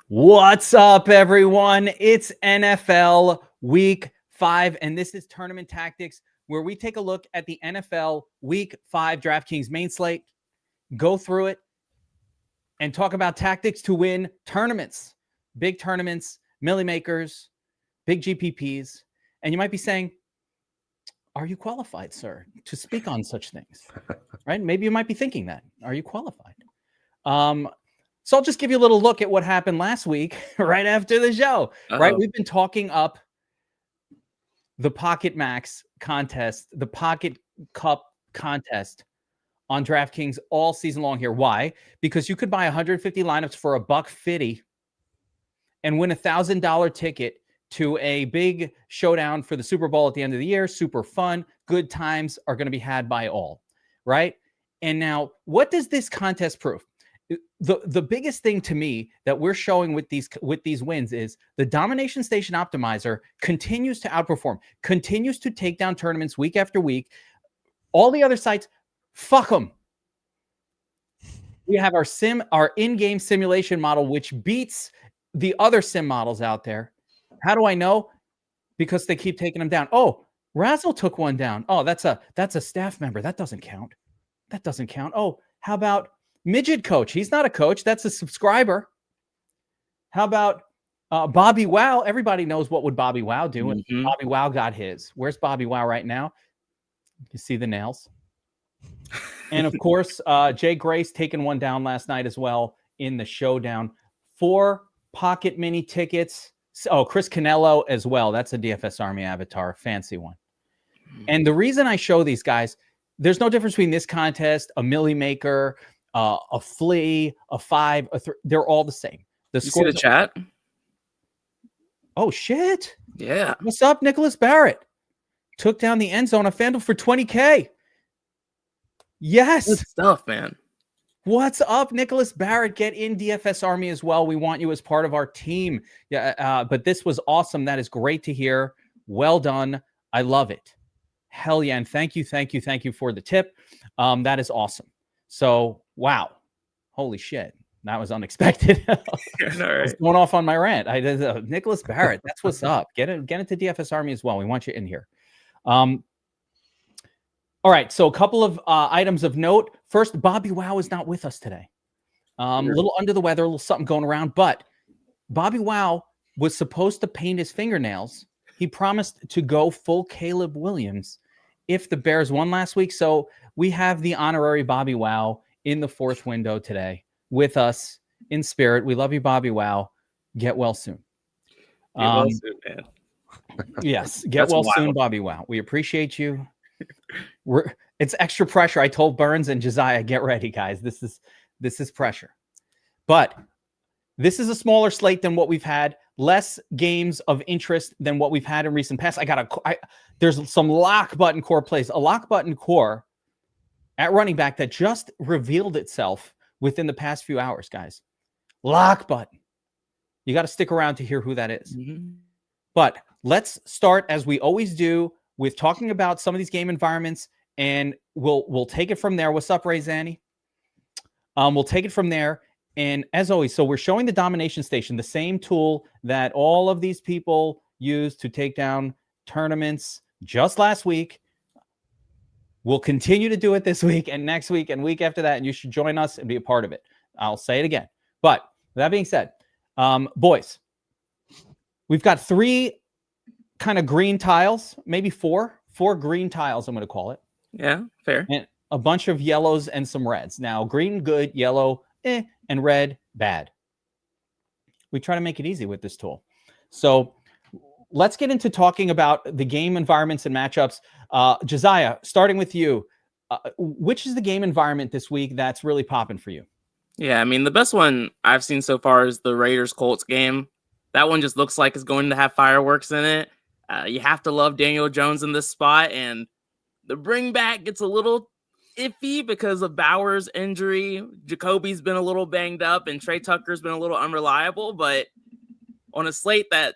What's up, everyone? It's NFL Week 5, and this is Tournament Tactics, where we take a look at the NFL Week 5 DraftKings Main Slate, go through it, and talk about tactics to win tournaments, big tournaments, milli makers, big GPPs. And you might be saying, are you qualified, sir, to speak on such things? Right? Maybe you might be thinking that. Are you qualified? So I'll just give you a little look at what happened last week right after the show. Right? We've been talking up the Pocket Max contest, the Pocket Cup contest on DraftKings all season long here. Why? Because you could buy 150 lineups for $150 and win $1,000 ticket to a big showdown for the Super Bowl at the end of the year. Super fun. Good times are going to be had by all. Right? And now, what does this contest prove? The biggest thing to me that we're showing with these wins is the Domination Station Optimizer continues to outperform, continues to take down tournaments week after week. All the other sites, fuck them. We have our in-game simulation model, which beats the other sim models out there. How do I know? Because they keep taking them down. Oh, Razzle took one down. Oh, that's a staff member. That doesn't count. That doesn't count. Oh, how about Midget Coach? He's not a coach. That's a subscriber. How about BobbyWow? Everybody knows what would BobbyWow do. And BobbyWow got his. Where's BobbyWow right now? You see the nails. And of course, Jay Grace taking one down last night as well in the showdown. 4 pocket mini tickets. Oh, Chris Canello as well. That's a DFS Army avatar. Fancy one. And the reason I show these guys, there's no difference between this contest, a Millie Maker, a flea, a 5, a 3. They're all the same. You see the chat? Oh, shit. Yeah. What's up, Nicholas Barrett? Took down the end zone on FanDuel for $20K. Yes. Good stuff, man. What's up, Nicholas Barrett? Get in DFS Army as well. We want you as part of our team. Yeah, but this was awesome. That is great to hear. Well done. I love it. Hell yeah. And thank you for the tip. That is awesome. So, wow. Holy shit. That was unexpected. All right. Going off on my rant. Nicholas Barrett, that's what's up. Get into DFS Army as well. We want you in here. All right. So a couple of items of note. First, BobbyWow is not with us today. A little under the weather, a little something going around. But BobbyWow was supposed to paint his fingernails. He promised to go full Caleb Williams if the Bears won last week. So we have the honorary BobbyWow in the 4th window today with us in spirit. We love you, BobbyWow. Get well soon. Get well soon, man. Yes, get well soon, BobbyWow. We appreciate you. It's extra pressure. I told Burns and Josiah, get ready, guys. This is pressure. But this is a smaller slate than what we've had. Less games of interest than what we've had in recent past. There's some lock button core plays. A lock button core at running back that just revealed itself within the past few hours, guys. Lock button. You got to stick around to hear who that is. But let's start, as we always do, with talking about some of these game environments, and we'll take it from there. What's up, Ray Zanny? We'll take it from there. And as always, so we're showing the Domination Station, the same tool that all of these people use to take down tournaments just last week. We'll continue to do it this week and next week and week after that, and you should join us and be a part of it. I'll say it again. But with that being said, boys, we've got 3 kind of green tiles, maybe 4 green tiles, I'm going to call it. Yeah, fair. And a bunch of yellows and some reds. Now, green, good, yellow, and red, bad. We try to make it easy with this tool. So let's get into talking about the game environments and matchups. Josiah, starting with you, which is the game environment this week that's really popping for you? Yeah, I mean, the best one I've seen so far is the Raiders-Colts game. That one just looks like it's going to have fireworks in it. You have to love Daniel Jones in this spot, and the bring back gets a little iffy because of Bauer's injury. Jacoby's been a little banged up, and Trey Tucker's been a little unreliable, but on a slate that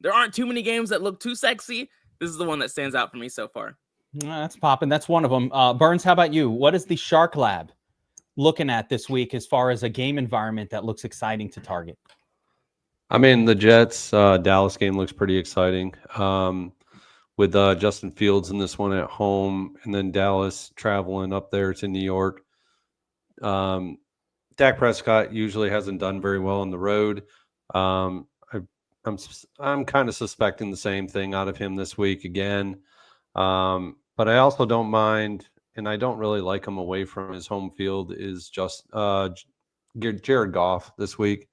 there aren't too many games that look too sexy, this is the one that stands out for me so far. That's popping. That's one of them. Burns, how about you? What is the Shark Lab looking at this week as far as a game environment that looks exciting to target? I mean, the Jets Dallas game looks pretty exciting. With Justin Fields in this one at home, and then Dallas traveling up there to New York. Dak Prescott usually hasn't done very well on the road. I'm kind of suspecting the same thing out of him this week again. But I also don't mind, and I don't really like him away from his home field, is just Jared Goff this week.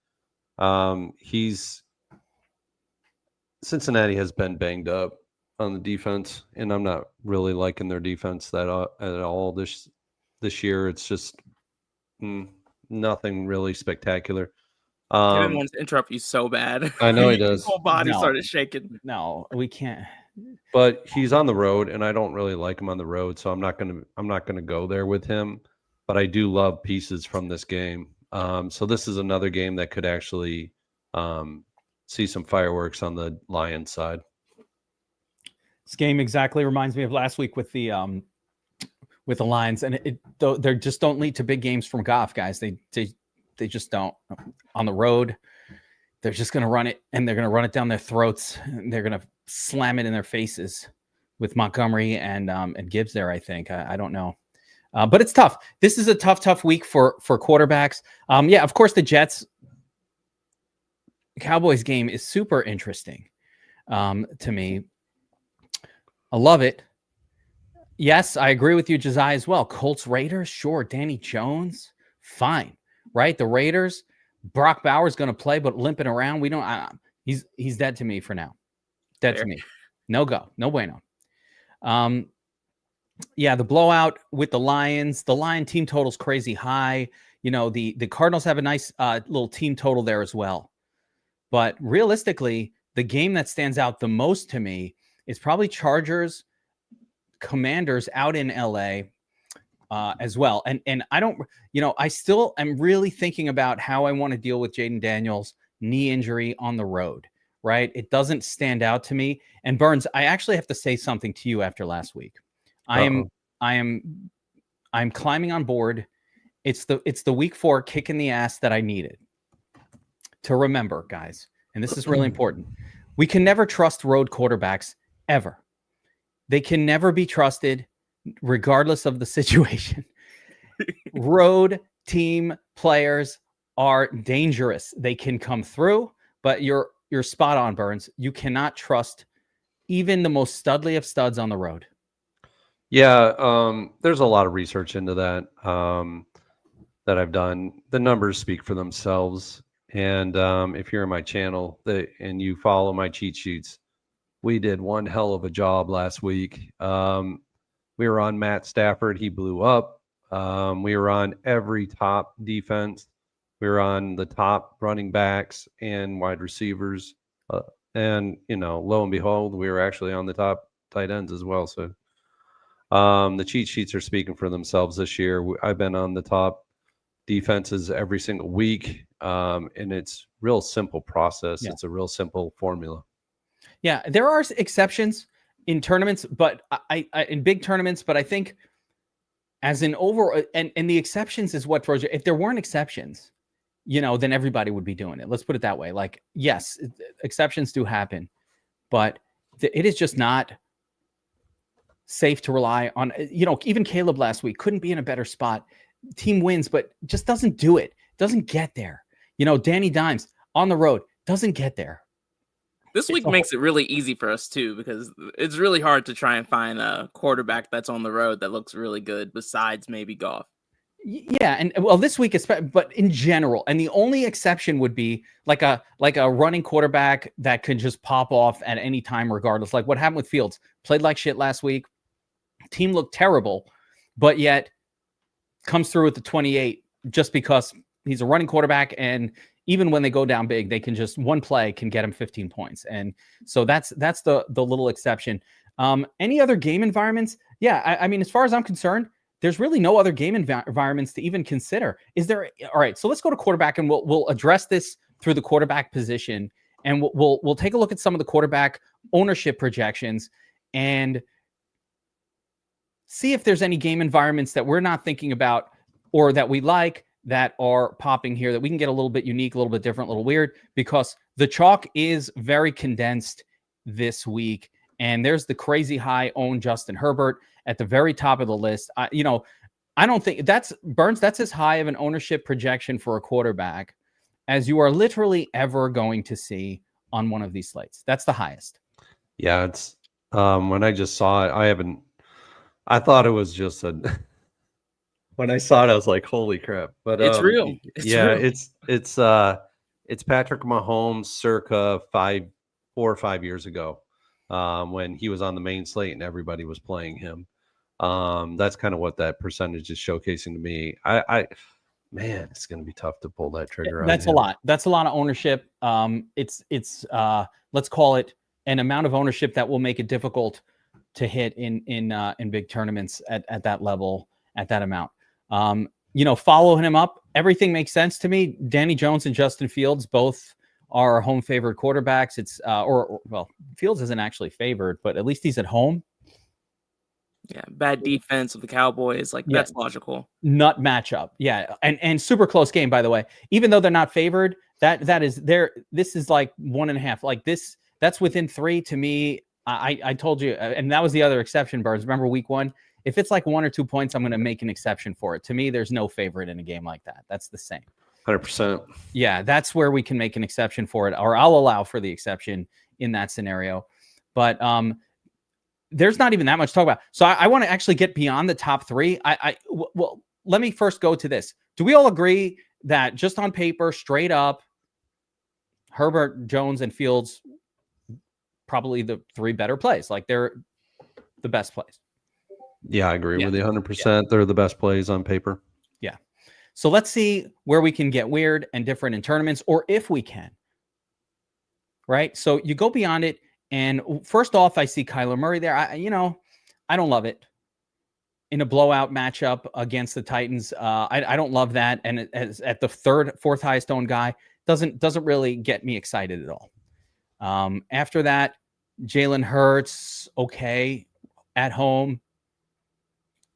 Cincinnati has been banged up on the defense, and I'm not really liking their defense at all this year. It's just nothing really spectacular. Kevin wants to interrupt you so bad. I know he does. His whole body started shaking. No, we can't. But he's on the road, and I don't really like him on the road, so I'm not gonna go there with him. But I do love pieces from this game. So this is another game that could actually see some fireworks on the Lions side. This game exactly reminds me of last week with the Lions, and they just don't lead to big games from Goff, guys. They just don't. On the road, they're just going to run it, and they're going to run it down their throats. And they're going to slam it in their faces with Montgomery and Gibbs there, I think. I don't know. But it's tough. This is a tough week for quarterbacks. Yeah, of course, the Jets-Cowboys game is super interesting to me. I love it. Yes, I agree with you, Josiah, as well. Colts, Raiders, sure. Danny Jones, fine. Right? The Raiders, Brock Bowers going to play, but limping around. We don't. He's dead to me for now. Dead to me. No go. No bueno. Yeah, the blowout with the Lions. The Lion team total's crazy high. You know, the Cardinals have a nice little team total there as well. But realistically, the game that stands out the most to me is probably Chargers, Commanders out in LA as well. And I don't, I still am really thinking about how I want to deal with Jaden Daniels' knee injury on the road, right? It doesn't stand out to me. And Burns, I actually have to say something to you after last week. I'm climbing on board. It's the week 4 kick in the ass that I needed to remember, guys. And this is really important. We can never trust road quarterbacks ever. They can never be trusted regardless of the situation. Road team players are dangerous. They can come through, but you're spot on, Burns. You cannot trust even the most studly of studs on the road. Yeah, there's a lot of research into that that I've done. The numbers speak for themselves. And if you're in my channel and you follow my cheat sheets, we did one hell of a job last week. We were on Matt Stafford. He blew up. We were on every top defense. We were on the top running backs and wide receivers. And, lo and behold, we were actually on the top tight ends as well. So the cheat sheets are speaking for themselves this year. I've been on the top defenses every single week. And it's real simple process. Yeah. It's a real simple formula. Yeah, there are exceptions in tournaments, but I in big tournaments, but I think as an overall, and the exceptions is what throws you. If there weren't exceptions, then everybody would be doing it. Let's put it that way. Like, yes, exceptions do happen, but it is just not safe to rely on. Even Caleb last week couldn't be in a better spot. Team wins, but just doesn't do it. Doesn't get there. Danny Dimes on the road doesn't get there. This week makes it really easy for us, too, because it's really hard to try and find a quarterback that's on the road that looks really good besides maybe Goff. Yeah, and well, this week, but in general, and the only exception would be like a running quarterback that could just pop off at any time, regardless. Like what happened with Fields. Played like shit last week. Team looked terrible, but yet comes through with the 28 just because he's a running quarterback, and even when they go down big, they can just one play can get him 15 points. And so that's the little exception. Any other game environments? Yeah, I mean, as far as I'm concerned, there's really no other game environments to even consider. Is there? All right, so let's go to quarterback, and we'll address this through the quarterback position, and we'll take a look at some of the quarterback ownership projections and see if there's any game environments that we're not thinking about or that we like that are popping here that we can get a little bit unique, a little bit different, a little weird, because the chalk is very condensed this week. And there's the crazy high owned Justin Herbert at the very top of the list. I don't think that's Burns. That's as high of an ownership projection for a quarterback as you are literally ever going to see on one of these slates. That's the highest. Yeah, it's when I just saw it, I thought it was just when I saw it, I was like, holy crap. But It's real. It's real. It's Patrick Mahomes circa 4 or 5 years ago, when he was on the main slate and everybody was playing him. That's kind of what that percentage is showcasing to me. Man, it's going to be tough to pull that trigger. That's a lot. That's a lot of ownership. It's let's call it an amount of ownership that will make it difficult to hit in big tournaments at that level, at that amount. Following him up, everything makes sense to me. Danny Jones and Justin Fields both are home favored quarterbacks. It's Fields isn't actually favored, but at least he's at home. Yeah, bad defense of the Cowboys. That's logical. Nut matchup. Yeah, and super close game, by the way. Even though they're not favored, that is there. This is like 1.5. Like this, that's within 3 to me. I told you, and that was the other exception, Burns. Remember week 1? If it's like 1 or 2 points, I'm going to make an exception for it. To me, there's no favorite in a game like that. That's the same. 100%. Yeah, that's where we can make an exception for it, or I'll allow for the exception in that scenario. But there's not even that much to talk about. So I want to actually get beyond the top 3. Well, let me first go to this. Do we all agree that just on paper, straight up, Herbert, Jones, and Fields, probably the 3 better plays? Like they're the best plays. Yeah, I agree with you 100%. Yeah. They're the best plays on paper. Yeah. So let's see where we can get weird and different in tournaments, or if we can. Right? So you go beyond it. And first off, I see Kyler Murray there. I don't love it in a blowout matchup against the Titans. I don't love that. And as at the 3rd, 4th highest owned guy, doesn't really get me excited at all. After that, Jalen Hurts, okay, at home,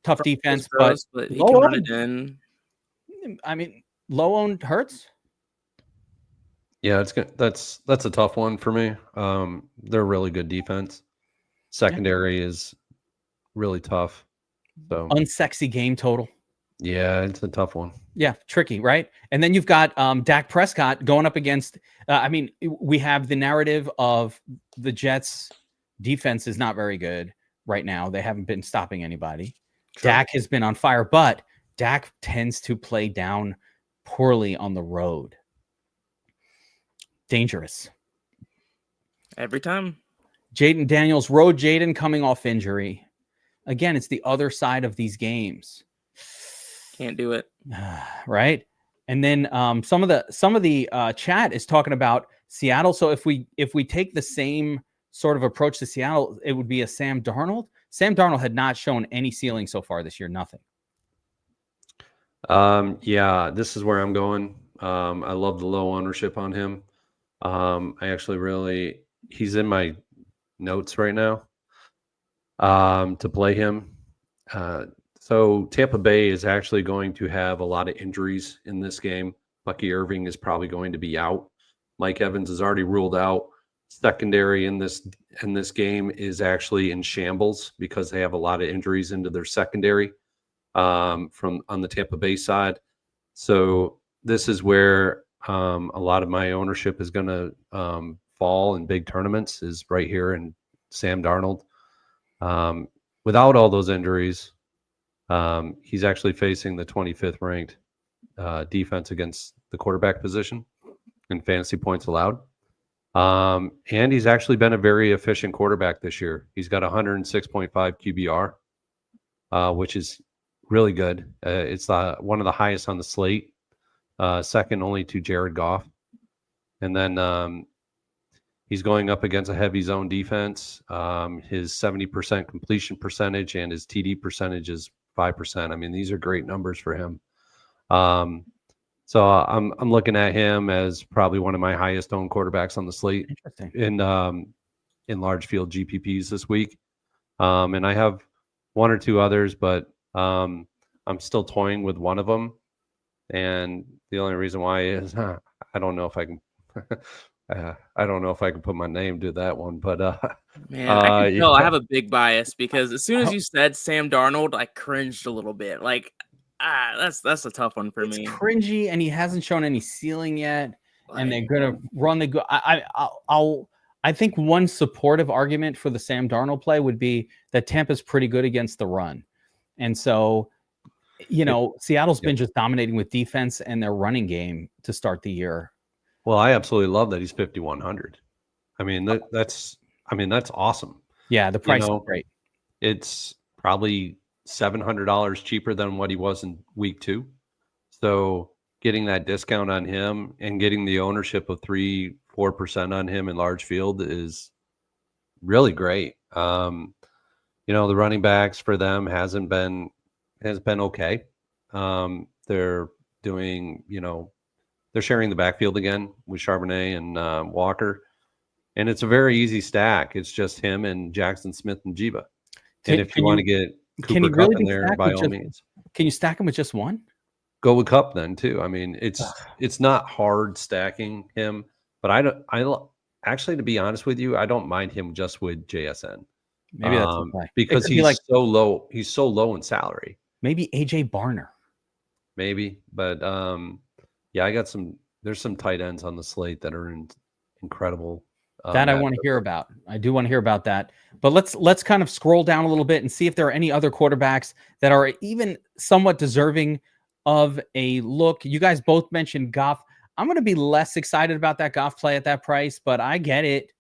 tough defense, but he can run it in. I mean, low owned Hurts. Yeah, it's good. That's a tough one for me. They're really good defense. Secondary is really tough. So unsexy game total. Yeah, it's a tough one. Yeah, tricky, right? And then you've got Dak Prescott going up against. We have the narrative of the Jets' defense is not very good right now. They haven't been stopping anybody. True. Dak has been on fire, but Dak tends to play down poorly on the road. Dangerous. Every time. Jaden Daniels, road Jaden coming off injury. Again, it's the other side of these games. Can't do it. Right. And then some of the chat is talking about Seattle. So if we take the same sort of approach to Seattle, it would be a Sam Darnold. Sam Darnold had not shown any ceiling so far this year. Nothing. Yeah, this is where I'm going. I love the low ownership on him. He's in my notes right now to play him. So Tampa Bay is actually going to have a lot of injuries in this game. Bucky Irving is probably going to be out. Mike Evans is already ruled out. Secondary in this game is actually in shambles because they have a lot of injuries into their secondary from on the Tampa Bay side. So this is where a lot of my ownership is going to fall in big tournaments, is right here in Sam Darnold. Without all those injuries, he's actually facing the 25th ranked defense against the quarterback position in fantasy points allowed. And he's actually been a very efficient quarterback this year. He's got 106.5 QBR, which is really good. It's one of the highest on the slate, second only to Jared Goff. And then he's going up against a heavy zone defense. His 70% completion percentage and his TD percentage is 5%. I mean, these are great numbers for him. So I'm looking at him as probably one of my highest owned quarterbacks on the slate in large field GPPs this week. And I have one or two others, but I'm still toying with one of them. And the only reason why is I don't know if I can I don't know if I can put my name to that one, but Man, I can tell I yeah. have a big bias because as soon as you said Sam Darnold, I cringed a little bit. Like, that's a tough one for It's me. cringy, and he hasn't shown any ceiling yet. And they're Like, gonna run the go. I think one supportive argument for the Sam Darnold play would be that Tampa's pretty good against the run, and so Seattle's been just dominating with defense and their running game to start the year. Well, I absolutely love that he's 5,100. I mean that's awesome. Yeah, the price is great. It's probably $700 cheaper than what he was in week 2. So getting that discount on him and getting the ownership of 3-4% on him in large field is really great. The running backs for them has been okay. They're doing, they're sharing the backfield again with Charbonnet and Walker. And it's a very easy stack. It's just him and Jackson Smith and Jiva. And if you want to get Cooper Kupp in there, by all means. Can you stack him with just one? Go with Kupp then too. I mean, it's not hard stacking him, but I actually, to be honest with you, I don't mind him just with JSN. Maybe that's okay. Because he's so low. He's so low in salary. Maybe AJ Barner. Maybe, but yeah, there's some tight ends on the slate that are incredible. That I want to hear about. I do want to hear about that. But let's kind of scroll down a little bit and see if there are any other quarterbacks that are even somewhat deserving of a look. You guys both mentioned Goff. I'm going to be less excited about that Goff play at that price, but I get it.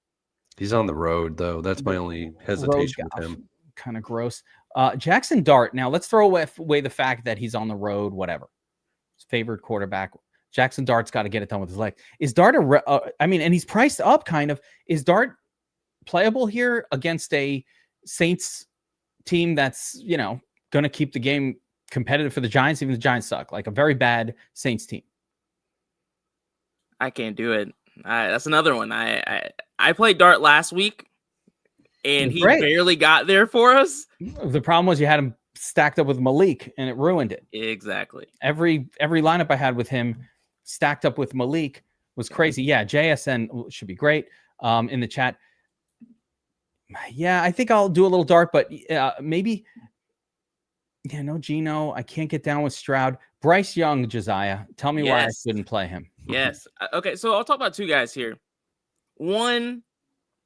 He's on the road, though. That's my only hesitation with him. Kind of gross. Jackson Dart. Now, let's throw away the fact that he's on the road, whatever. His favorite quarterback. Jackson Dart's got to get it done with his leg. Is Dart and he's priced up kind of. Is Dart playable here against a Saints team that's, going to keep the game competitive for the Giants, even the Giants suck, like a very bad Saints team? I can't do it. That's another one. I played Dart last week, and he barely got there for us. The problem was you had him stacked up with Malik, and it ruined it. Exactly. Every lineup I had with him stacked up with Malik was crazy. Yeah, JSN should be great. In the chat. Yeah, I think I'll do a little Dart, but maybe. Yeah, no Geno. I can't get down with Stroud. Bryce Young, Josiah. Tell me why I shouldn't play him. Yes. Okay, so I'll talk about two guys here. One,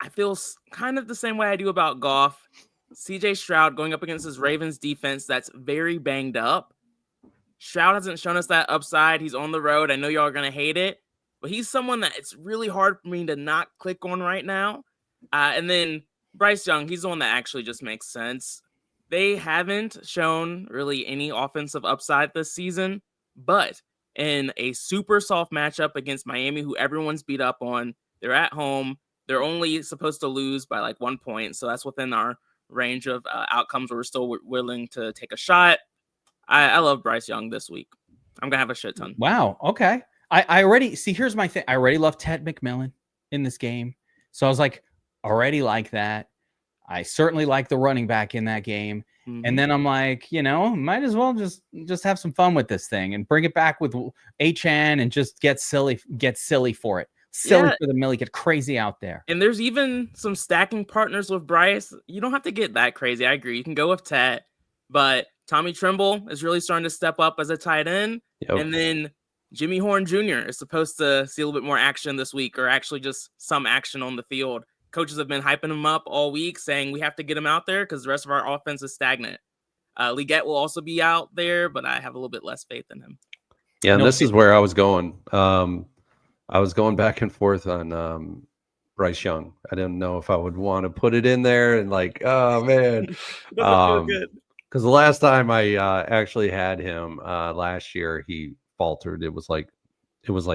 I feel kind of the same way I do about Goff. CJ Stroud going up against his Ravens defense that's very banged up. Stroud hasn't shown us that upside. He's on the road. I know y'all are going to hate it, but he's someone that it's really hard for me to not click on right now. And then Bryce Young, he's the one that actually just makes sense. They haven't shown really any offensive upside this season, but in a super soft matchup against Miami, who everyone's beat up on, they're at home. They're only supposed to lose by like 1 point. So that's within our range of outcomes where we're still willing to take a shot. I love Bryce Young this week. I'm going to have a shit ton. Wow. Okay. I already see, here's my thing. I already love Ted McMillan in this game. So I was like, already like that. I certainly like the running back in that game. Mm-hmm. And then I'm like, might as well just have some fun with this thing and bring it back with HN and just get silly for it. Silly for the Millie, get crazy out there. And there's even some stacking partners with Bryce. You don't have to get that crazy. I agree. You can go with Ted, but Tommy Tremble is really starting to step up as a tight end. Yep. And then Jimmy Horn Jr. is supposed to see a little bit more action this week, or actually just some action on the field. Coaches have been hyping him up all week, saying we have to get him out there because the rest of our offense is stagnant. Leggett will also be out there, but I have a little bit less faith in him. Yeah, and this is where I was going. I was going back and forth on Bryce Young. I didn't know if I would want to put it in there and oh man, because the last time I actually had him last year, he faltered. It was like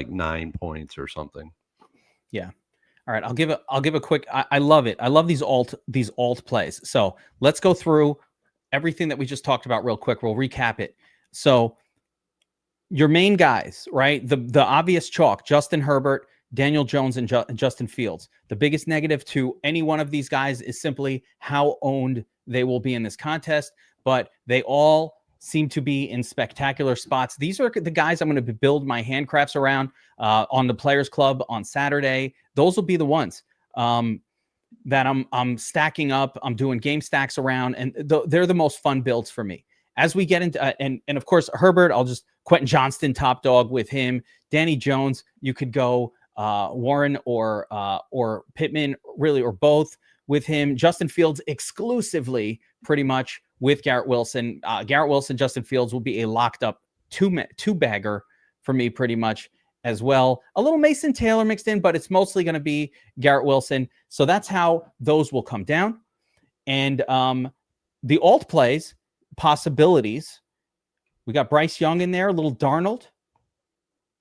9 points or something. Yeah. All right, I'll give a quick. I love it. I love these alt plays. So let's go through everything that we just talked about real quick. We'll recap it. So your main guys, right? The obvious chalk: Justin Herbert, Daniel Jones, and Justin Fields. The biggest negative to any one of these guys is simply how owned they will be in this contest. But they all seem to be in spectacular spots. These are the guys I'm going to build my handcrafts around on the Players Club on Saturday. Those will be the ones that I'm stacking up. I'm doing game stacks around, and they're the most fun builds for me. As we get into and of course Herbert, I'll just Quentin Johnston top dog with him. Danny Jones, you could go Warren or Pittman, really, or both with him. Justin Fields exclusively, pretty much, with Garrett Wilson. Garrett Wilson, Justin Fields will be a locked up two bagger for me, pretty much as well. A little Mason Taylor mixed in, but it's mostly going to be Garrett Wilson. So that's how those will come down. And the alt plays possibilities. We got Bryce Young in there, a little Darnold.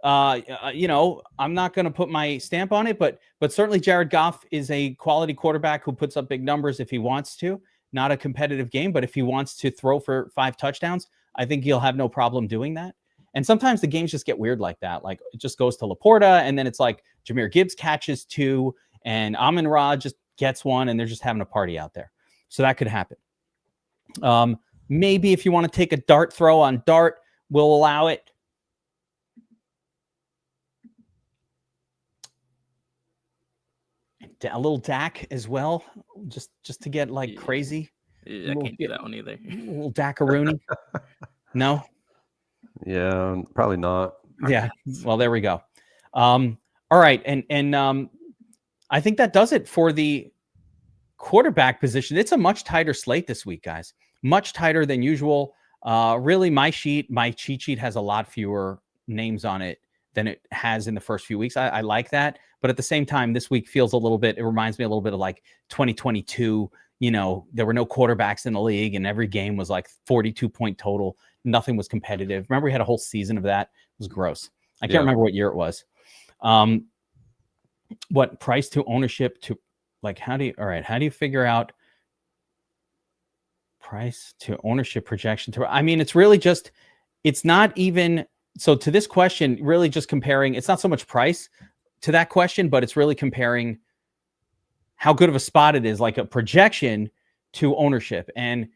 I'm not going to put my stamp on it, but certainly Jared Goff is a quality quarterback who puts up big numbers if he wants to. Not a competitive game, but if he wants to throw for 5 touchdowns, I think he'll have no problem doing that. And sometimes the games just get weird like that. Like it just goes to Laporta, and then it's like Jahmyr Gibbs catches 2, and Amon-Ra just gets 1, and they're just having a party out there. So that could happen. Maybe if you want to take a dart throw on Dart, we'll allow it. A little Dak as well, just to get like crazy. I can't do that one either. A little Dakarooney. No? Yeah, probably not. Yeah. Well, there we go. All right. And I think that does it for the quarterback position. It's a much tighter slate this week, guys. Much tighter than usual. Really, my cheat sheet has a lot fewer names on it than it has in the first few weeks. I like that. But at the same time, this week feels a little bit, it reminds me a little bit of like 2022. There were no quarterbacks in the league and every game was like 42-point total. Nothing was competitive. Remember, we had a whole season of that. It was gross. I can't remember what year it was. What price to ownership to, like, how do you figure out price to ownership projection to, I mean, it's really just, it's not even, so to this question, really just comparing, it's not so much price to that question, but it's really comparing how good of a spot it is, like a projection to ownership. And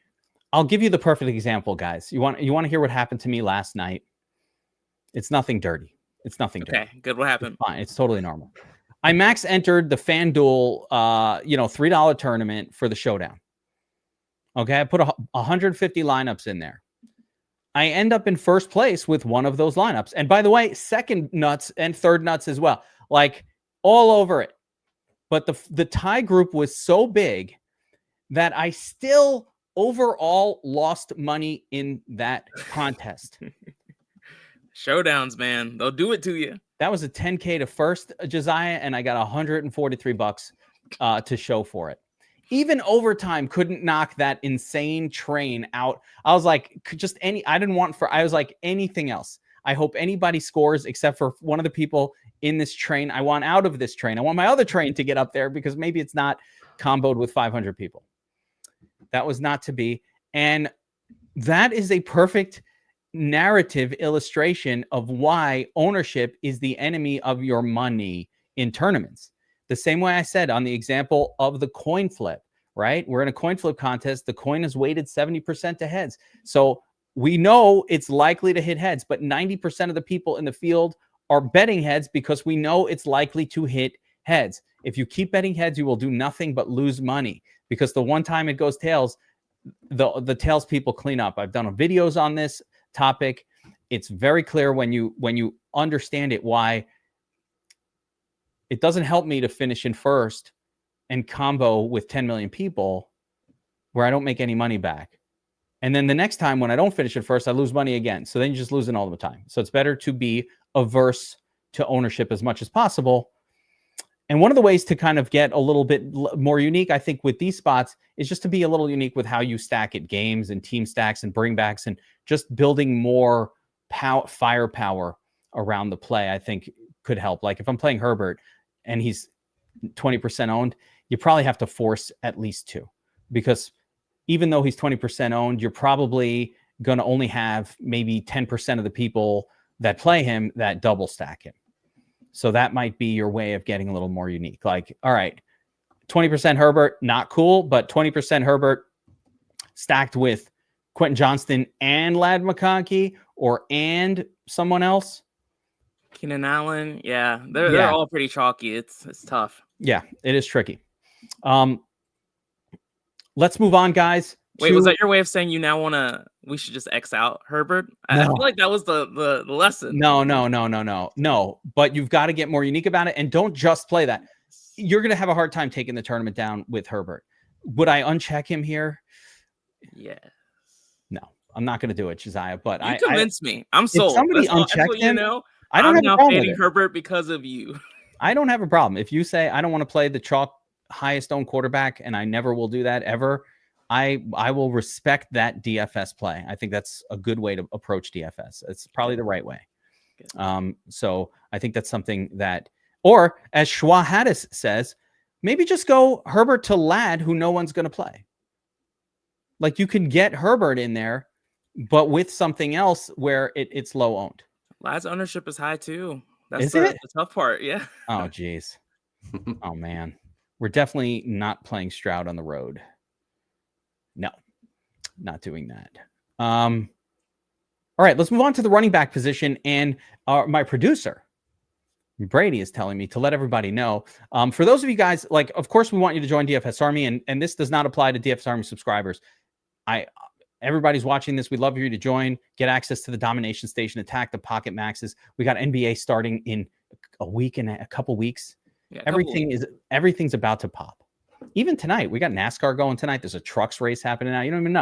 I'll give you the perfect example, guys. You want to hear what happened to me last night? It's nothing dirty. It's nothing dirty. Okay, good. What happened? It's fine. It's totally normal. I max entered the FanDuel, $3 tournament for the showdown. Okay, I put 150 lineups in there. I end up in first place with one of those lineups. And by the way, second nuts and third nuts as well, like all over it. But the tie group was so big that I still overall lost money in that contest. Showdowns, man. They'll do it to you. That was a 10K to first, Josiah, and I got $143 to show for it. Even overtime couldn't knock that insane train out. I was like, I was like, anything else. I hope anybody scores except for one of the people in this train. I want out of this train. I want my other train to get up there because maybe it's not comboed with 500 people. That was not to be. And that is a perfect narrative illustration of why ownership is the enemy of your money in tournaments. The same way I said on the example of the coin flip, right? We're in a coin flip contest. The coin is weighted 70% to heads. So we know it's likely to hit heads, but 90% of the people in the field are betting heads because we know it's likely to hit heads. If you keep betting heads, you will do nothing but lose money because the one time it goes tails, the tails people clean up. I've done videos on this topic. It's very clear when you understand it, why it doesn't help me to finish in first and combo with 10 million people where I don't make any money back. And then the next time when I don't finish at first, I lose money again. So then you're just losing all the time. So it's better to be averse to ownership as much as possible. And one of the ways to kind of get a little bit more unique, I think, with these spots is just to be a little unique with how you stack at games and team stacks and bringbacks and just building more firepower around the play, I think could help. Like if I'm playing Herbert and he's 20% owned, you probably have to force at least 2 because even though he's 20% owned, you're probably going to only have maybe 10% of the people that play him that double stack him. So that might be your way of getting a little more unique. Like, all right, 20% Herbert, not cool, but 20% Herbert stacked with Quentin Johnston and Ladd McConkey, or and someone else. Keenan Allen, they're all pretty chalky. It's tough. Yeah, it is tricky. Let's move on, guys. Wait, was that your way of saying we should just X out Herbert? I feel like that was the lesson. No. But you've got to get more unique about it, and don't just play that. You're going to have a hard time taking the tournament down with Herbert. Would I uncheck him here? Yes. No, I'm not going to do it, Josiah. But you convinced me. I'm sold. If somebody unchecked him, I I'm don't have now a problem fading with it. Herbert because of you. I don't have a problem. If you say I don't want to play the chalk highest owned quarterback, and I never will do that ever, I will respect that DFS play. I think that's a good way to approach DFS. It's probably the right way. So I think that's something that, or as Schwa Haddis says, maybe just go Herbert to Ladd, who no one's going to play. Like you can get Herbert in there, but with something else where it's low owned. Ladd's ownership is high too. That's the tough part. Yeah. Oh, geez. Oh, man. We're definitely not playing Stroud on the road. No, not doing that. All right, let's move on to the running back position. And my producer, Brady, is telling me to let everybody know. For those of you guys, like, of course, we want you to join DFS Army, and this does not apply to DFS Army subscribers. Everybody's watching this. We'd love for you to join, get access to the Domination Station, attack the Pocket Maxes. We got NBA starting in a week and a couple weeks. Yeah, everything's about to pop. Even tonight, we got NASCAR going tonight. There's a trucks race happening now. You don't even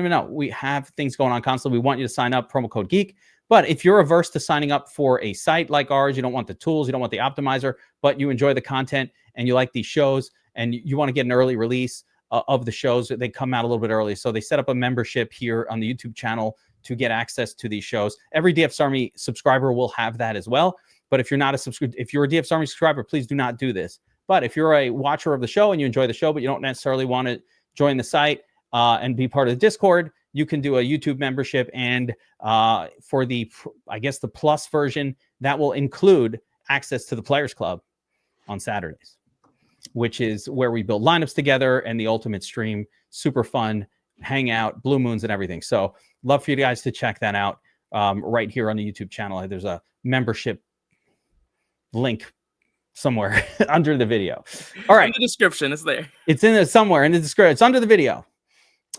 know. We have things going on constantly. We want you to sign up, promo code Geek. But if you're averse to signing up for a site like ours, you don't want the tools, you don't want the optimizer, but you enjoy the content and you like these shows and you want to get an early release of the shows, they come out a little bit early. So they set up a membership here on the YouTube channel to get access to these shows. Every DFS Army subscriber will have that as well. But if you're not if you're a DFS Army subscriber, please do not do this. But if you're a watcher of the show and you enjoy the show, but you don't necessarily want to join the site and be part of the Discord, you can do a YouTube membership. And for the plus version, that will include access to the Players Club on Saturdays, which is where we build lineups together and the ultimate stream. Super fun, hangout, blue moons and everything. So love for you guys to check that out right here on the YouTube channel. There's a membership link somewhere under the video. All right. In the description, it's there. It's in there somewhere in the description. It's under the video.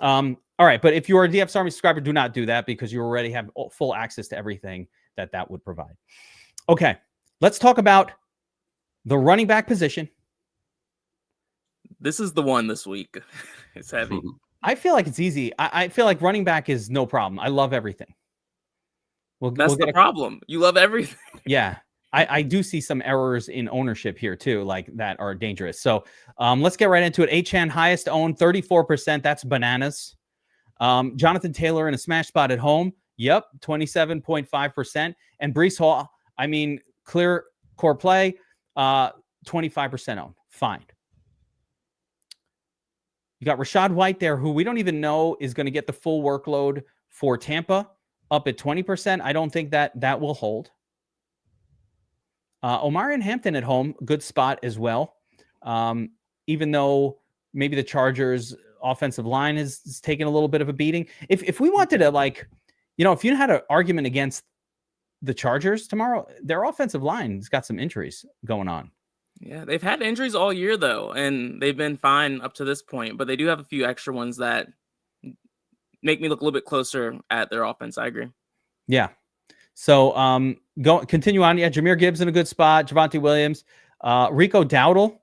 All right. But if you're a DFS Army subscriber, do not do that because you already have full access to everything that would provide. Okay. Let's talk about the running back position. This is the one this week. It's heavy. I feel like it's easy. I feel like running back is no problem. I love everything. That's the problem. You love everything. Yeah. I do see some errors in ownership here too, like that are dangerous. So let's get right into it. Achane highest owned, 34%. That's bananas. Jonathan Taylor in a smash spot at home. Yep, 27.5%. And Breece Hall, clear core play, 25% owned. Fine. You got Rachaad White there, who we don't even know is going to get the full workload for Tampa, up at 20%. I don't think that will hold. Omarion Hampton at home, good spot as well. Even though maybe the Chargers offensive line is taking a little bit of a beating. If we wanted to if you had an argument against the Chargers tomorrow, their offensive line's got some injuries going on. Yeah, they've had injuries all year though, and they've been fine up to this point, but they do have a few extra ones that make me look a little bit closer at their offense. I agree. Yeah. So continue on. Yeah, Jahmyr Gibbs in a good spot. Javonte Williams, Rico Dowdle,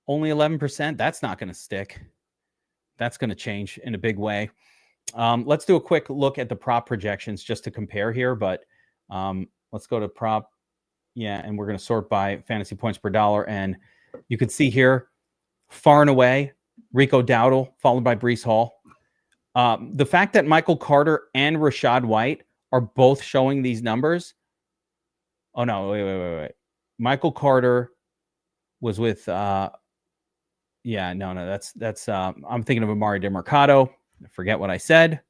only 11%. That's not going to stick. That's going to change in a big way. Let's do a quick look at the prop projections just to compare here. But let's go to prop. Yeah, and we're going to sort by fantasy points per dollar. And you can see here, far and away, Rico Dowdle, followed by Breece Hall. The fact that Michael Carter and Rachaad White are both showing these numbers. Oh, no, wait. Michael Carter was with, that's I'm thinking of Amari DeMercado. I forget what I said.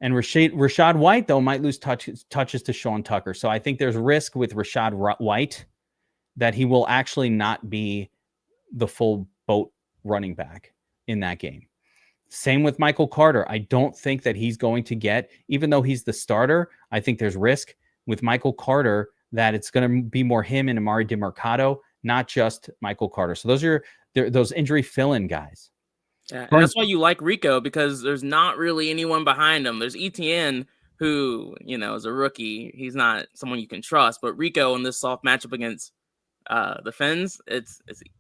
And Rachaad White, though, might lose touches to Sean Tucker. So I think there's risk with Rachaad White that he will actually not be the full boat running back in that game. Same with Michael Carter. I don't think that he's going to get, even though he's the starter, I think there's risk with Michael Carter that it's going to be more him and Amari DeMarcado, not just Michael Carter. So those are those injury fill-in guys. Yeah, and that's why you like Rico, because there's not really anyone behind him. There's ETN, who, is a rookie. He's not someone you can trust. But Rico in this soft matchup against the Fins, it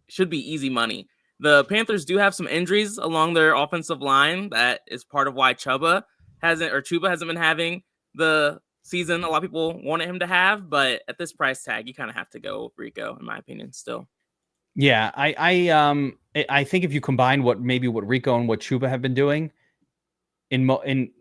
should be easy money. The Panthers do have some injuries along their offensive line. That is part of why Chuba hasn't been having the season a lot of people wanted him to have. But at this price tag, you kind of have to go with Rico, in my opinion, still. Yeah, I think if you combine what Rico and what Chuba have been doing, in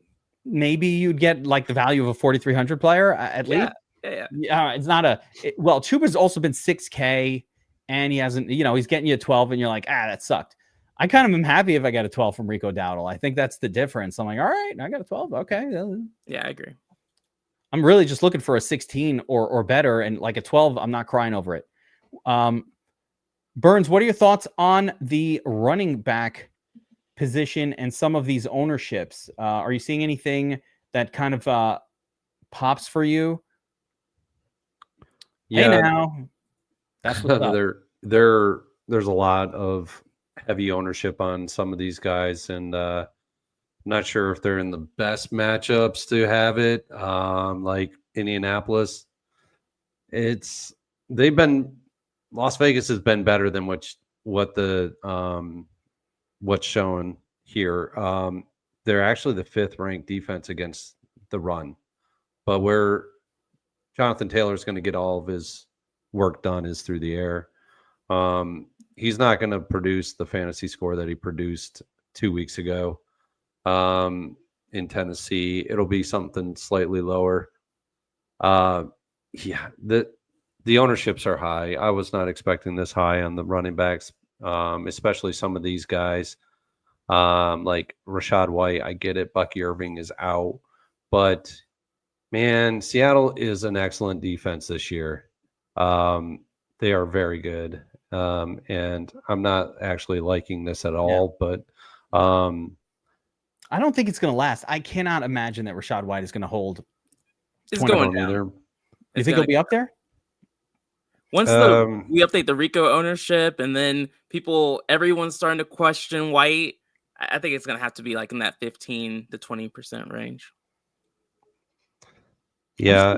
maybe you'd get like the value of a 4,300 player at least. Yeah. It's not well, Chuba's also been 6K and he hasn't, he's getting you a 12 and you're like, that sucked. I kind of am happy if I get a 12 from Rico Dowdle. I think that's the difference. I'm like, all right, I got a 12. Okay. Yeah, I agree. I'm really just looking for a 16 or better, and like a 12, I'm not crying over it. Burns, what are your thoughts on the running back position and some of these ownerships? Are you seeing anything that kind of pops for you? Yeah, hey now, that's what's up. There's a lot of heavy ownership on some of these guys, and I'm not sure if they're in the best matchups to have it. Like Indianapolis, Las Vegas has been better than what's shown here. They're actually the 5th ranked defense against the run, but where Jonathan Taylor is going to get all of his work done is through the air. He's not going to produce the fantasy score that he produced 2 weeks ago in Tennessee. It'll be something slightly lower. The ownerships are high. I was not expecting this high on the running backs, especially some of these guys. Like Rachaad White, I get it. Bucky Irving is out. But, man, Seattle is an excellent defense this year. They are very good. And I'm not actually liking this at all. But I don't think it's going to last. I cannot imagine that Rachaad White is going to hold. It's going down. You think he'll be up there? Once we update the Rico ownership, and then everyone's starting to question White, I think it's going to have to be like in that 15 to 20% range. Yeah.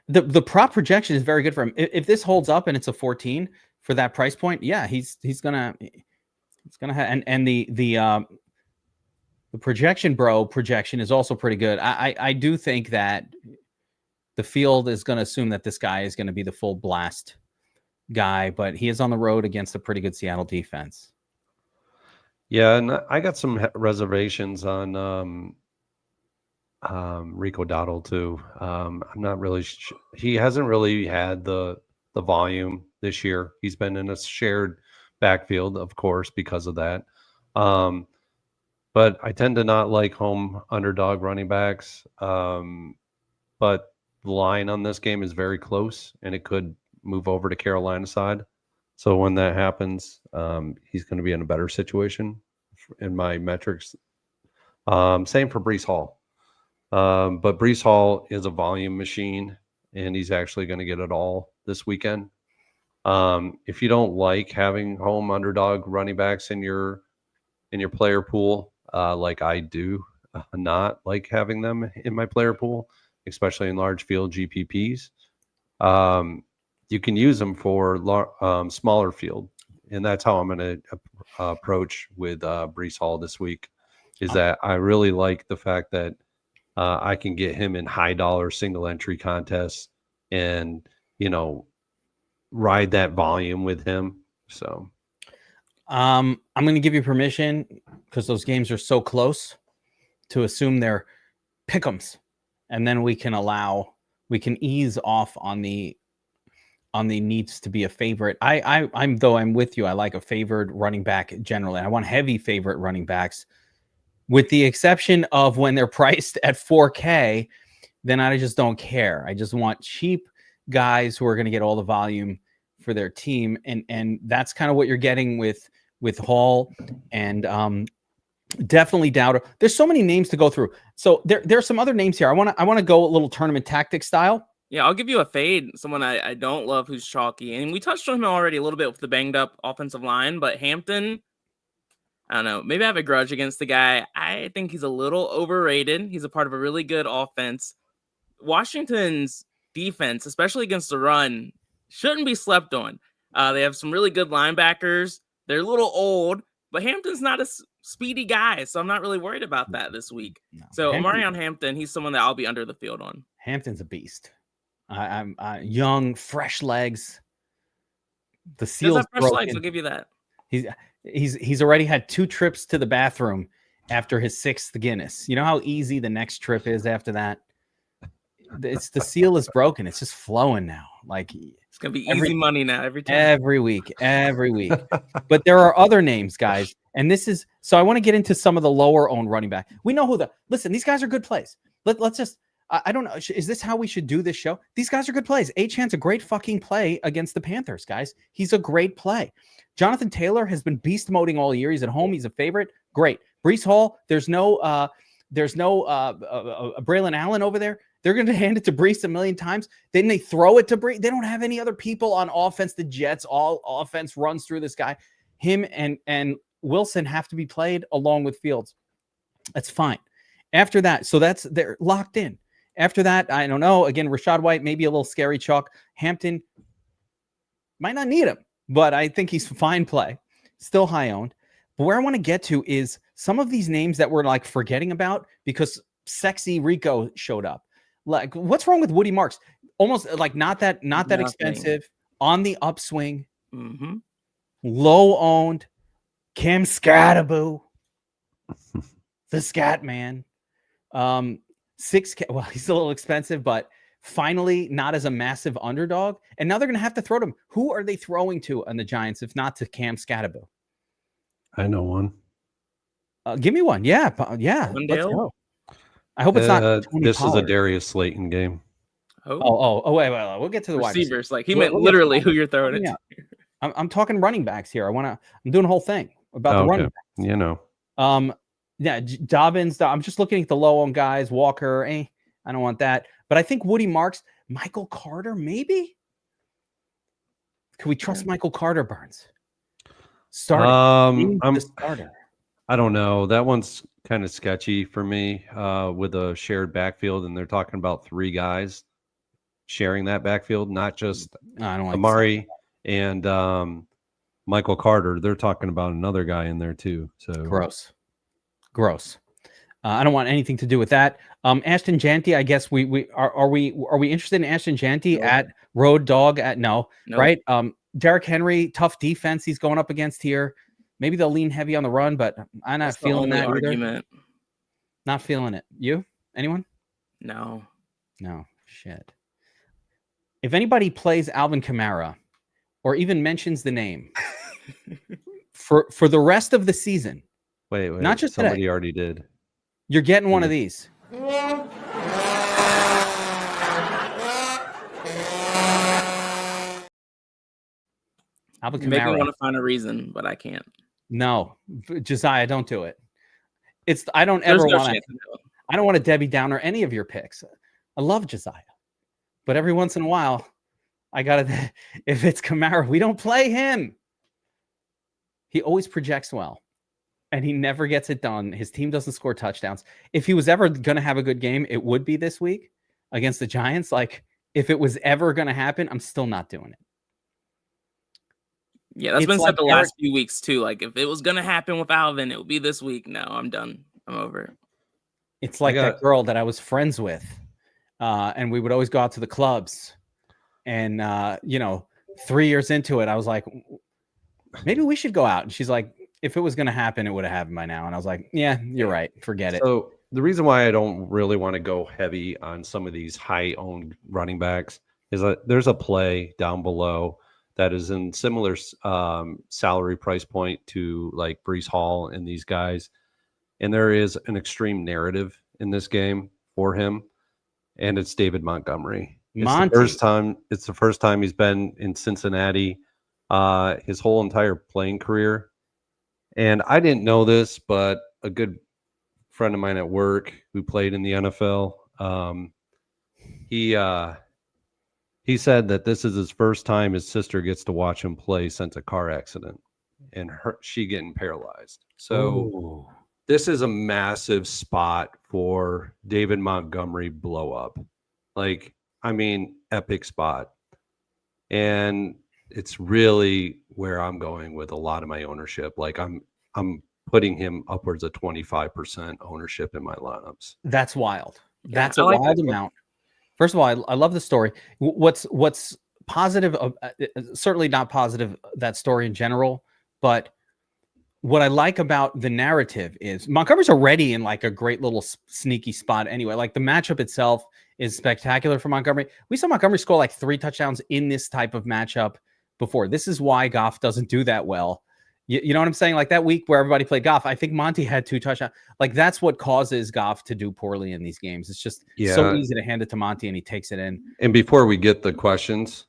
The prop projection is very good for him. If this holds up and it's a 14 for that price point, yeah, he's gonna have, and the projection is also pretty good. I do think that the field is going to assume that this guy is going to be the full blast guy, but he is on the road against a pretty good Seattle defense. Yeah, and I got some reservations on Rico Dowdle too. I'm not really he hasn't really had the volume this year. He's been in a shared backfield, of course, because of that. But I tend to not like home underdog running backs. But the line on this game is very close, and it could move over to Carolina side. So when that happens, he's going to be in a better situation in my metrics. Same for Breece Hall. But Breece Hall is a volume machine, and he's actually going to get it all this weekend. If you don't like having home underdog running backs in your player pool, like I do not like having them in my player pool, especially in large field GPPs, you can use them for smaller field. And that's how I'm going to approach with Breece Hall this week, is that I really like the fact that I can get him in high dollar single entry contests and, ride that volume with him. So I'm going to give you permission, because those games are so close, to assume they're pick'ems, and then we can ease off on the needs to be a favorite. I'm with you. I like a favored running back generally. I want heavy favorite running backs, with the exception of when they're priced at 4K. Then I just don't care. I just want cheap guys who are going to get all the volume for their team, and that's kind of what you're getting with Hall and Definitely doubter. There's so many names to go through. So there are some other names here. I want to go a little tournament tactic style. Yeah, I'll give you a fade. Someone I don't love who's chalky. And we touched on him already a little bit with the banged up offensive line, but Hampton, I don't know. Maybe I have a grudge against the guy. I think he's a little overrated. He's a part of a really good offense. Washington's defense, especially against the run, shouldn't be slept on. They have some really good linebackers. They're a little old, but Hampton's not a speedy guy, so I'm not really worried about that this week. No. So Omarion Hampton, he's someone that I'll be under the field on. Hampton's a beast. I'm young, fresh legs. The seal's fresh broken. legs. I'll give you that. He's already had 2 trips to the bathroom after his 6th Guinness. You know how easy the next trip is after that? It's the seal is broken. It's just flowing now. Like it's gonna be easy money now every time. Every week. But there are other names, guys. And this is so I want to get into some of the lower owned running back. We know listen, these guys are good plays. Let's just I don't know. Is this how we should do this show? These guys are good plays. Achane's a great fucking play against the Panthers, guys. He's a great play. Jonathan Taylor has been beast moding all year. He's at home. He's a favorite. Great. Breece Hall. There's no Braylon Allen over there. They're going to hand it to Breece a million times. Then they throw it to Breece. They don't have any other people on offense. The Jets, all offense runs through this guy. Him and Wilson have to be played along with Fields. That's fine. After that, so they're locked in. After that, I don't know. Again, Rachaad White, maybe a little scary chalk. Hampton might not need him, but I think he's fine play. Still high owned. But where I want to get to is some of these names that we're like forgetting about because Sexy Rico showed up. Like, what's wrong with Woody Marks? Almost like not that expensive, on the upswing, low owned. Cam Scataboo, the Scat Man. 6K. Well, he's a little expensive, but finally not as a massive underdog. And now they're going to have to throw to him. Who are they throwing to on the Giants if not to Cam Scataboo? I know one. Give me one. Yeah. Let's go. I hope it's not. This Pollard. Is a Darius Slayton game. Oh, wait. We'll get to the receivers. Wide receivers. Like he meant literally who you're throwing it to. I'm talking running backs here. I'm doing a whole thing about the running backs. You know. Yeah, Dobbins. I'm just looking at the low on guys. Walker, I don't want that. But I think Woody Marks, Michael Carter, maybe. Can we trust Michael Carter, Burns? Starter. I don't know. That one's kind of sketchy for me with a shared backfield, and they're talking about 3 guys sharing that backfield, not just Amari and Michael Carter. They're talking about another guy in there too. So gross. I don't want anything to do with that. Ashton Janty, I guess are we interested in Ashton Janty at Road Dog at no, right? Derrick Henry, tough defense he's going up against here. Maybe they'll lean heavy on the run, but I'm not feeling that argument. Either. Not feeling it. You? Anyone? No. Shit. If anybody plays Alvin Kamara or even mentions the name for the rest of the season. Wait. Not just somebody today. Already did. You're getting one of these. Alvin Kamara. Make me want to find a reason, but I can't. No, Josiah, don't do it. I don't want to Debbie Downer any of your picks. I love Josiah, but every once in a while, if it's Kamara, we don't play him. He always projects well, and he never gets it done. His team doesn't score touchdowns. If he was ever going to have a good game, it would be this week against the Giants. Like, if it was ever going to happen, I'm still not doing it. Yeah, that's been said the last few weeks too. Like, if it was going to happen with Alvin, it would be this week. No, I'm done. I'm over it. It's like that girl that I was friends with, and we would always go out to the clubs. And, 3 years into it, I was like, maybe we should go out. And she's like, if it was going to happen, it would have happened by now. And I was like, yeah, you're right. Forget it. So the reason why I don't really want to go heavy on some of these high-owned running backs is that there's a play down below that is in similar salary price point to like Breece Hall and these guys. And there is an extreme narrative in this game for him. And it's David Montgomery. It's the first time he's been in Cincinnati his whole entire playing career. And I didn't know this, but a good friend of mine at work who played in the NFL. He said that this is his first time his sister gets to watch him play since a car accident, and she getting paralyzed. So this is a massive spot for David Montgomery blow up. Like, I mean, epic spot. And it's really where I'm going with a lot of my ownership. Like I'm putting him upwards of 25% ownership in my lineups. That's wild. That's I a like wild that. amount. First of all, I love the story. What's positive? Certainly not positive, that story in general, but what I like about the narrative is Montgomery's already in like a great little sneaky spot anyway. Like the matchup itself is spectacular for Montgomery. We saw Montgomery score like 3 touchdowns in this type of matchup before. This is why Goff doesn't do that well. You know what I'm saying? Like that week where everybody played Goff, I think Monty had 2 touchdowns. Like that's what causes Goff to do poorly in these games. It's just so easy to hand it to Monty and he takes it in. And before we get the questions,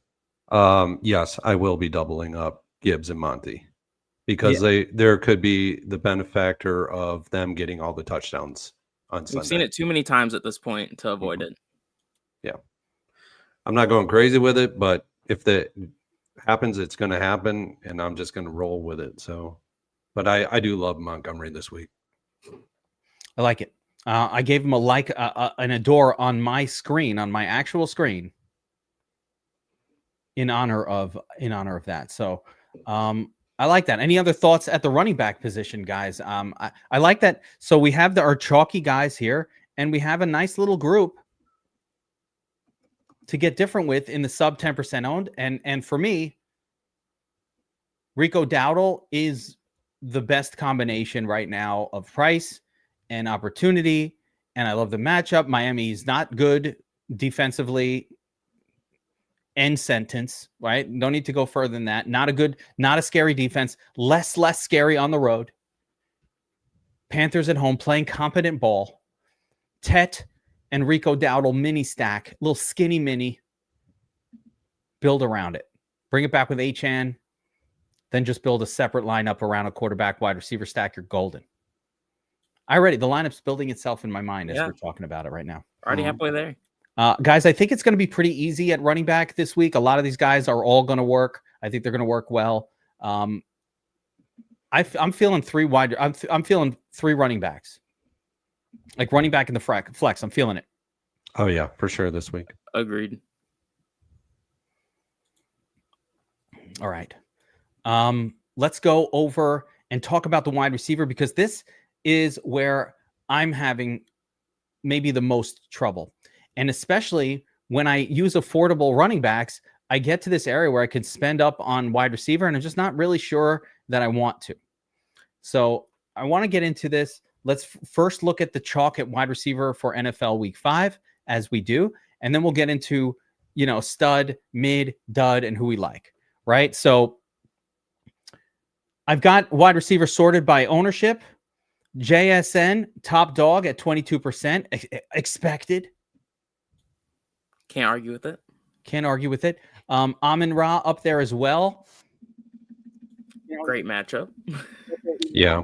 yes, I will be doubling up Gibbs and Monty because there could be the benefactor of them getting all the touchdowns on Sunday. We've seen it too many times at this point to avoid it. Yeah. I'm not going crazy with it, but if that happens, it's going to happen, and I'm just going to roll with it. So, but I do love Montgomery this week. I like it. I gave him a like, an adore on my screen, on my actual screen, in honor of that. So, I like that. Any other thoughts at the running back position, guys? I like that. So we have our chalky guys here, and we have a nice little group to get different with in the sub 10% owned. And for me, Rico Dowdle is the best combination right now of price and opportunity. And I love the matchup. Miami is not good defensively. End sentence, right? No need to go further than that. Not a scary defense. Less scary on the road. Panthers at home playing competent ball. Tet and Rico Dowdle mini stack, little skinny mini. Build around it. Bring it back with Achane. Then just build a separate lineup around a quarterback wide receiver stack. You're golden. The lineup's building itself in my mind as we're talking about it right now. Already halfway there. Guys, I think it's going to be pretty easy at running back this week. A lot of these guys are all going to work. I think they're going to work well. I'm feeling 3 wide. I'm feeling 3 running backs, like running back in the flex. I'm feeling it. Oh yeah, for sure this week. Agreed. All right. Let's go over and talk about the wide receiver because this is where I'm having maybe the most trouble. And especially when I use affordable running backs, I get to this area where I could spend up on wide receiver, and I'm just not really sure that I want to. So I want to get into this. Let's first look at the chalk at wide receiver for NFL Week 5, as we do, and then we'll get into, stud, mid, dud, and who we like, right? So I've got wide receiver sorted by ownership. JSN, top dog at 22%, expected. Can't argue with it. Amon-Ra up there as well. Great matchup. Yeah.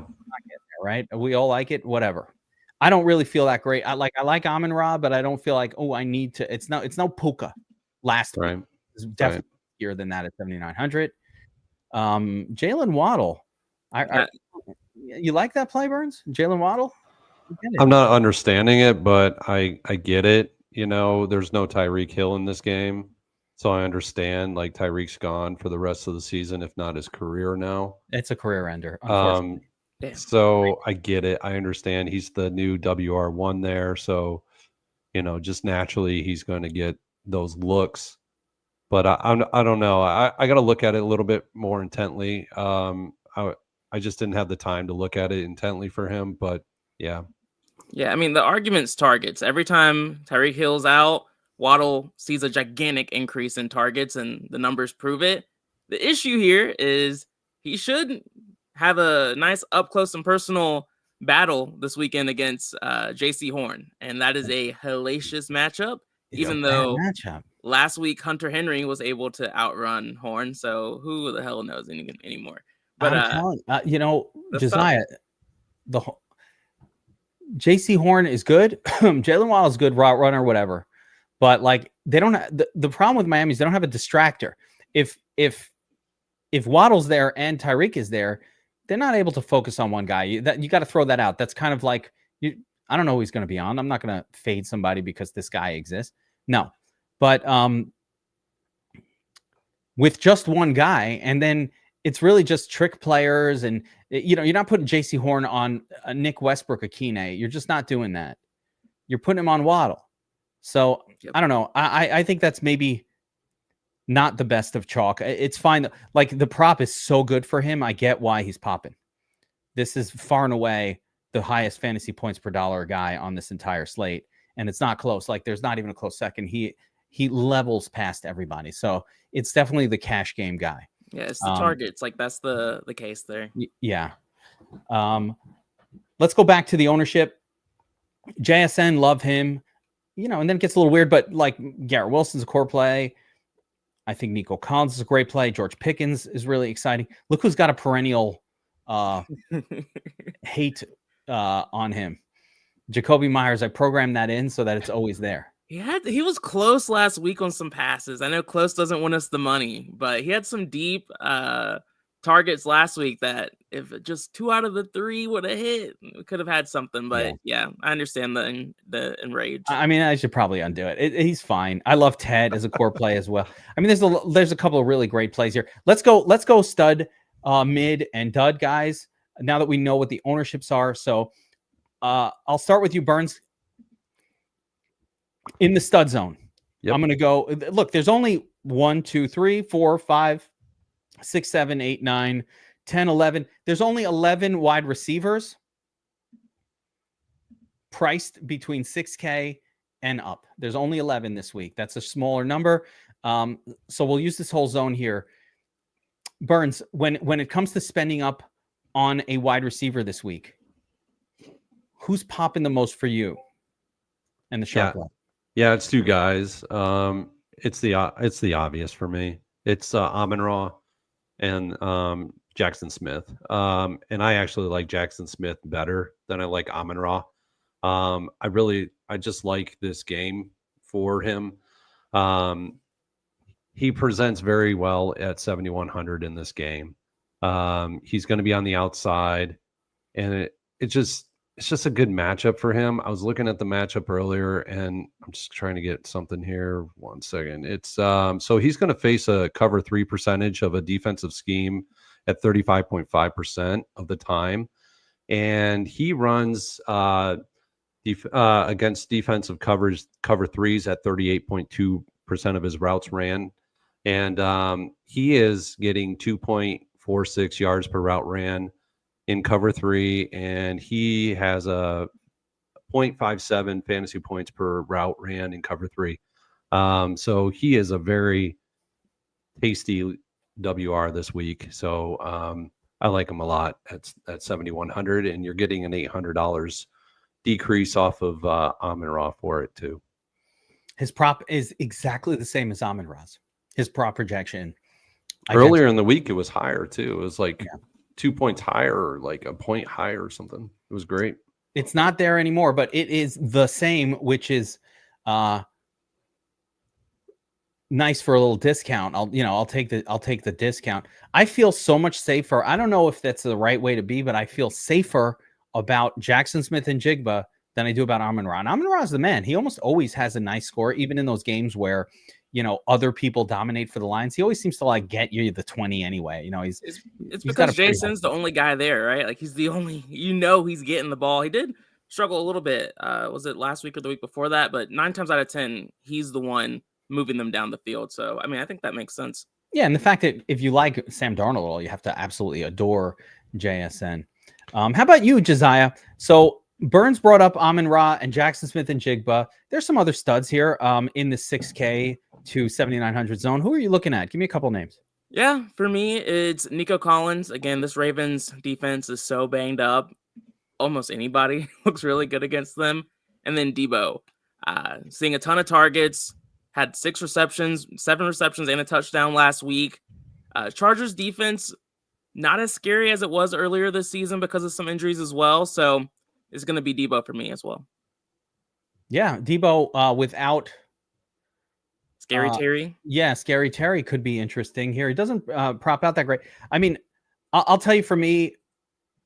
Right? We all like it. Whatever. I don't really feel that great. I like Amon-Ra, but I don't feel like, I need to. It's no Puka last week. It's definitely higher than that at 7,900. Jalen Waddle. You like that play, Burns? Jalen Waddle? I'm not understanding it, but I get it. There's no Tyreek Hill in this game. So I understand, like, Tyreek's gone for the rest of the season, if not his career now. It's a career ender, unfortunately. So I get it. I understand he's the new WR1 there. So, just naturally he's going to get those looks. But I don't know. I got to look at it a little bit more intently. I just didn't have the time to look at it intently for him. But, yeah. Yeah, I mean, the argument's targets. Every time Tyreek Hill's out, Waddle sees a gigantic increase in targets, and the numbers prove it. The issue here is he should have a nice up-close and personal battle this weekend against J.C. Horn, and that is a hellacious matchup, even though last week Hunter Henry was able to outrun Horn, so who the hell knows anymore. But I'm telling Josiah, JC Horn is good. Jalen Waddle is good, route runner, whatever. But like they don't have the problem with Miami is they don't have a distractor. If Waddle's there and Tyreek is there, they're not able to focus on one guy. You got to throw that out. That's kind of like I don't know who he's going to be on. I'm not going to fade somebody because this guy exists. No, but with just one guy, and then it's really just trick players, and you're not putting JC Horn on a Nick Westbrook, Akine. You're just not doing that. You're putting him on Waddle. So I don't know. I think that's maybe not the best of chalk. It's fine. Like the prop is so good for him. I get why he's popping. This is far and away the highest fantasy points per dollar guy on this entire slate. And it's not close. Like there's not even a close second. He levels past everybody. So it's definitely the cash game guy. Yeah, it's the targets. Like that's the case there. Yeah. Let's go back to the ownership. JSN, love him. And then it gets a little weird, but like Garrett Wilson's a core play. I think Nico Collins is a great play. George Pickens is really exciting. Look who's got a perennial hate on him. Jacoby Myers. I programmed that in so that it's always there. He was close last week on some passes. I know close doesn't win us the money, but he had some deep targets last week that if just 2 out of the 3 would have hit, we could have had something. But yeah, I understand the enrage. I mean, I should probably undo it. He's fine. I love Ted as a core play as well. I mean, there's a couple of really great plays here. Let's go stud, mid, and dud guys. Now that we know what the ownerships are, so I'll start with you, Burns. In the stud zone, yep. I'm going to go. Look, there's only 1, 2, 3, 4, 5, 6, 7, 8, 9, 10, 11. There's only 11 wide receivers priced between 6K and up. There's only 11 this week. That's a smaller number. So we'll use this whole zone here. Burns, when it comes to spending up on a wide receiver this week, who's popping the most for you? And the sharp line. Yeah, it's 2 guys. It's the obvious for me. It's Amon-Ra and Jackson Smith. And I actually like Jackson Smith better than I like Amon-Ra. I just like this game for him. He presents very well at 7,100 in this game. He's going to be on the outside, and it's just a good matchup for him. I was looking at the matchup earlier, and I'm just trying to get something here. 1 second. It's so he's going to face a cover 3 percentage of a defensive scheme at 35.5% of the time, and he runs against defensive cover 3s at 38.2% of his routes ran, and he is getting 2.46 yards per route ran in cover 3, and he has a 0.57 fantasy points per route ran in cover 3. So he is a very tasty WR this week. So I like him a lot at 7,100, and you're getting an $800 decrease off of Amon-Ra for it too. His prop is exactly the same as Amon-Ra's. His prop projection. Earlier in the week, it was higher too. It was like 2 points higher, or like a point higher or something. It was great. It's not there anymore, but it is the same, which is nice for a little discount. I'll take the discount. I feel so much safer. I don't know if that's the right way to be, but I feel safer about Jackson Smith and Jigba than I do about Amon-Ra. And Amon-Ra is the man. He almost always has a nice score, even in those games where other people dominate for the Lions. He always seems to like get you the 20 anyway. It's because Jason's the only guy there, right? Like he's the only, he's getting the ball. He did struggle a little bit. Was it last week or the week before that? But 9 times out of 10, he's the one moving them down the field. So, I mean, I think that makes sense. Yeah. And the fact that if you like Sam Darnold, you have to absolutely adore JSN. How about you, Josiah? So Burns brought up Amon-Ra and Jackson Smith and Jigba. There's some other studs here in the 6K to 7,900 zone. Who are you looking at? Give me a couple names. Yeah, for me, it's Nico Collins. Again, this Ravens defense is so banged up. Almost anybody looks really good against them. And then Debo, seeing a ton of targets, had 7 receptions, and a touchdown last week. Chargers defense, not as scary as it was earlier this season because of some injuries as well. So it's going to be Debo for me as well. Yeah, Debo without Scary Terry. Yeah, Scary Terry could be interesting here. He doesn't prop out that great. I mean, I'll tell you, for me,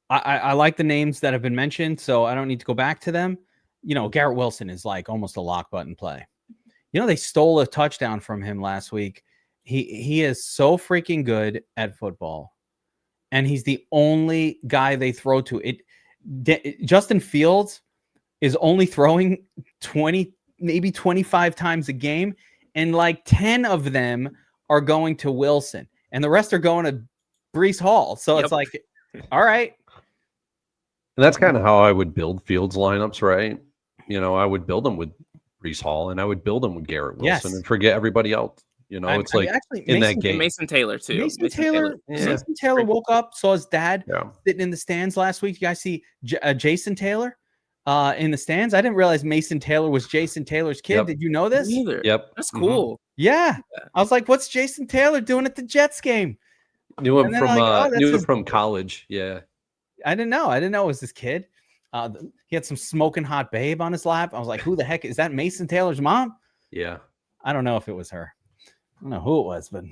I like the names that have been mentioned, so I don't need to go back to them. Garrett Wilson is like almost a lock button play. They stole a touchdown from him last week. He is so freaking good at football, and he's the only guy they throw to. Justin Fields is only throwing 20, maybe 25 times a game, and like 10 of them are going to Wilson, and the rest are going to Breece Hall. So It's like, all right. And that's kind of how I would build Fields lineups, right? I would build them with Breece Hall, and I would build them with Garrett Wilson, and forget everybody else. It's in that game. Mason Taylor too. Mason Taylor woke up, saw his dad sitting in the stands last week. You guys see Jason Taylor in the stands? I didn't realize Mason Taylor was Jason Taylor's kid. Yep. Did you know this? Me either. Yep. That's cool. Yeah. I was like, what's Jason Taylor doing at the Jets game? Knew him from college. Yeah. I didn't know it was this kid. He had some smoking hot babe on his lap. I was like, who the heck is that? Mason Taylor's mom? Yeah. I don't know if it was her. I don't know who it was, but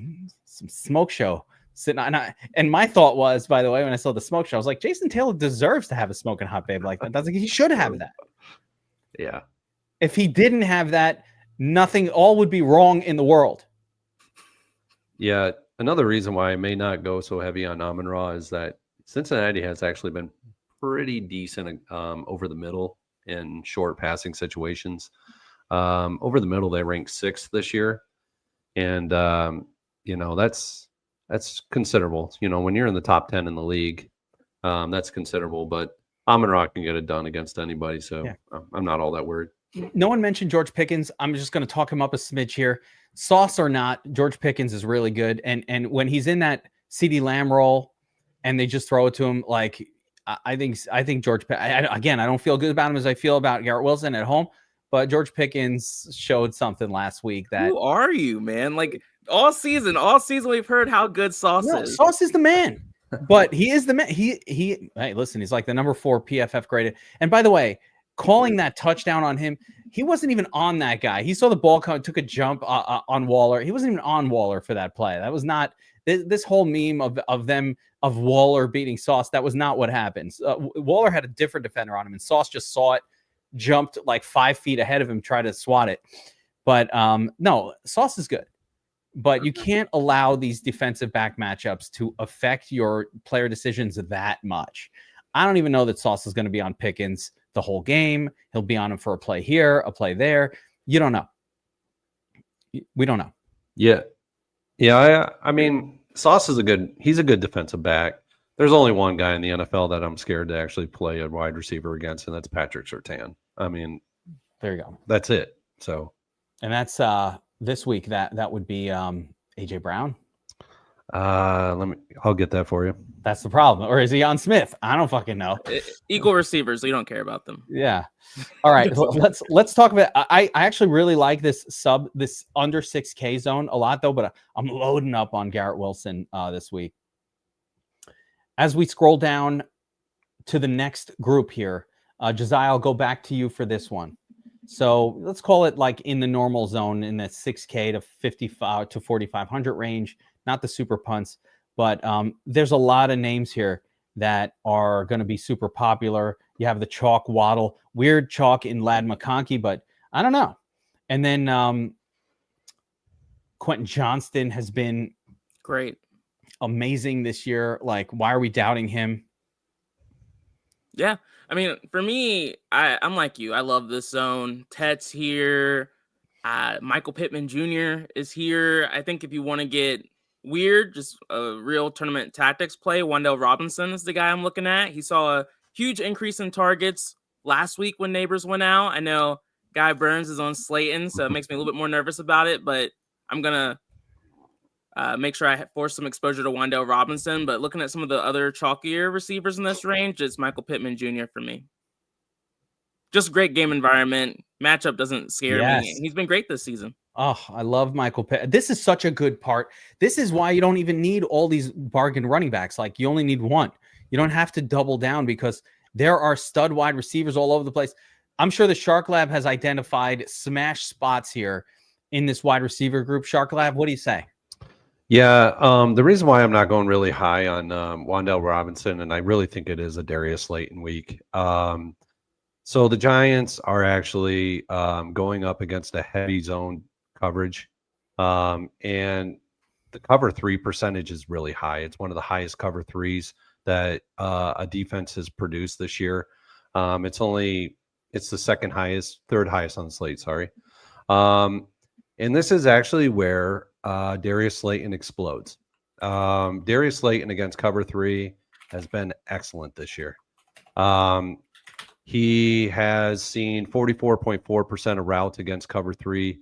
some smoke show sitting on. And my thought was, by the way, when I saw the smoke show, I was like, Jason Taylor deserves to have a smoking hot babe like that. That's like, he should have that. Yeah. If he didn't have that, all would be wrong in the world. Yeah. Another reason why I may not go so heavy on Amon-Ra is that Cincinnati has actually been pretty decent over the middle in short passing situations. Over the middle, they ranked 6th this year. And, that's considerable. When you're in the top 10 in the league, that's considerable. But Amon-Ra can get it done against anybody. So I'm not all that worried. No one mentioned George Pickens. I'm just going to talk him up a smidge here. Sauce or not, George Pickens is really good. And when he's in that CeeDee Lamb role and they just throw it to him, like, I think George, again, I don't feel good about him as I feel about Garrett Wilson at home, but George Pickens showed something last week that. Who are you, man? Like all season we've heard how good Sauce is. Sauce is the man, but he is the man. Hey, listen, he's like the number 4 PFF graded. And by the way, calling that touchdown on him, he wasn't even on that guy. He saw the ball come, took a jump on Waller. He wasn't even on Waller for that play. That was not this whole meme of Waller beating Sauce. That was not what happened. Waller had a different defender on him, and Sauce just saw it, jumped like 5 feet ahead of him, tried to swat it. But no, Sauce is good. But you can't allow these defensive back matchups to affect your player decisions that much. I don't even know that Sauce is going to be on Pickens the whole game. He'll be on him for a play here, a play there. You don't know. We don't know. Yeah. Yeah. I mean, Sauce is he's a good defensive back. There's only one guy in the NFL that I'm scared to actually play a wide receiver against, and that's Patrick Surtain. I mean, there you go. That's it. So, and that's this week. That would be AJ Brown. I'll get that for you. That's the problem. Or is he on Smith? I don't fucking know. Equal receivers, so you don't care about them. Yeah. All right. let's talk about. I actually really like this under 6K zone a lot though, but I'm loading up on Garrett Wilson this week. As we scroll down to the next group here, Josiah, I'll go back to you for this one. So let's call it like in the normal zone in the 6K to 55 to 4,500 range, not the super punts, but there's a lot of names here that are going to be super popular. You have the chalk Waddle, weird chalk in Ladd McConkey, but I don't know. And then Quentin Johnston has been great, amazing this year. Like, why are we doubting him? Yeah. I mean, for me, I'm like you. I love this zone. Tet's here. Michael Pittman Jr. is here. I think if you want to get weird, just a real tournament tactics play, Wan'Dale Robinson is the guy I'm looking at. He saw a huge increase in targets last week when Neighbors went out. I know Guy Burns is on Slayton, so it makes me a little bit more nervous about it, but I'm going to make sure I force some exposure to Wan'Dale Robinson. But looking at some of the other chalkier receivers in this range, it's Michael Pittman Jr. for me. Just great game environment. Matchup doesn't scare me. He's been great this season. Oh, I love Michael Pitt. This is such a good part. This is why you don't even need all these bargain running backs. Like, you only need one. You don't have to double down because There are stud wide receivers all over the place. I'm sure the Shark Lab has identified smash spots here in this wide receiver group. Shark Lab, what do you say? Yeah, the reason why I'm not going really high on Wan'Dale Robinson, and I really think it is a Darius Slayton week. So the Giants are actually going up against a heavy zone coverage, and the cover 3 percentage is really high. It's one of the highest cover 3s that a defense has produced this year. It's the third highest on the slate. Sorry, and this is actually where Darius Slayton explodes. Darius Slayton against cover 3 has been excellent this year. He has seen 44.4% of routes against cover 3.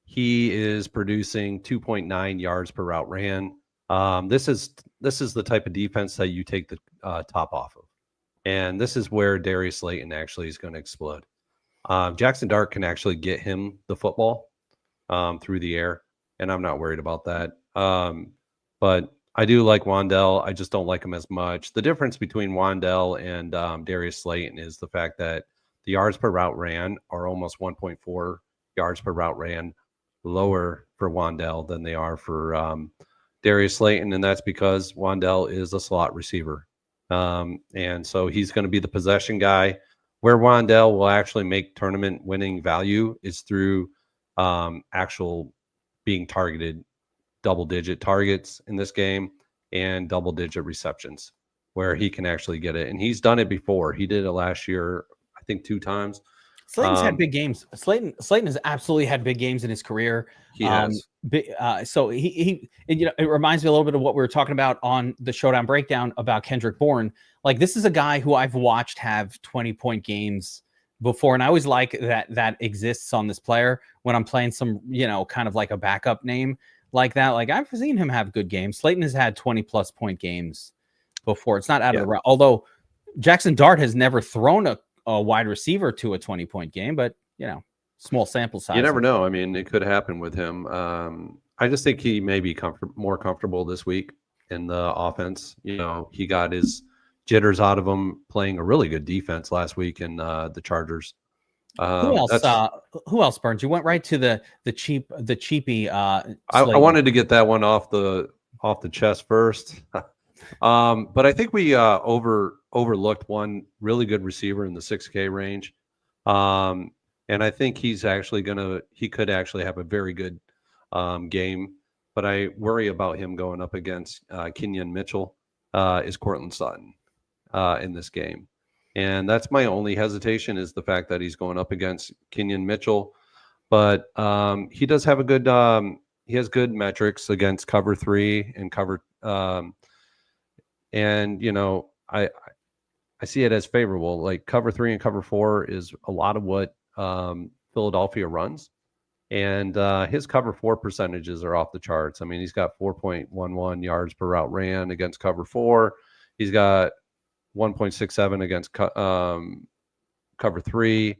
He is producing 2.9 yards per route ran. This is the type of defense that you take the top off of. And this is where Darius Slayton actually is going to explode. Jackson Dart can actually get him the football through the air, and I'm not worried about that. But I do like Wan'Dale. I just don't like him as much. The difference between Wan'Dale and Darius Slayton is the fact that the yards per route ran are almost 1.4 yards per route ran lower for Wan'Dale than they are for Darius Slayton, and that's because Wan'Dale is a slot receiver. And so he's going to be the possession guy. Where Wan'Dale will actually make tournament winning value is through actual being targeted double-digit targets in this game and double-digit receptions where he can actually get it. And he's done it before. He did it last year, I think 2 times. Slayton's had big games. Slayton has absolutely had big games in his career. He has. So he it reminds me a little bit of what we were talking about on the Showdown Breakdown about Kendrick Bourne. Like, this is a guy who I've watched have 20-point games before, and I always like that exists on this player when I'm playing some, kind of like a backup name like that. Like, I've seen him have good games. Slayton has had 20+ point games before. It's not out of the route. Although Jackson Dart has never thrown a wide receiver to a 20-point game, but small sample size. You never know. I mean, it could happen with him. I just think he may be more comfortable this week in the offense. He got his jitters out of him playing a really good defense last week in the Chargers. Who else, Burns? You went right to the cheapie. I wanted to get that one off the chest first. But I think we overlooked one really good receiver in the 6K range. And I think he could actually have a very good game. But I worry about him going up against Kenyon Mitchell, is Cortland Sutton in this game. And that's my only hesitation, is the fact that he's going up against Kenyon Mitchell. But he does have he has good metrics against cover 3 and cover. And I see it as favorable. Like, cover 3 and cover 4 is a lot of what Philadelphia runs, and his cover 4 percentages are off the charts. I mean, he's got 4.11 yards per route ran against cover 4. He's got 1.67 against cover 3.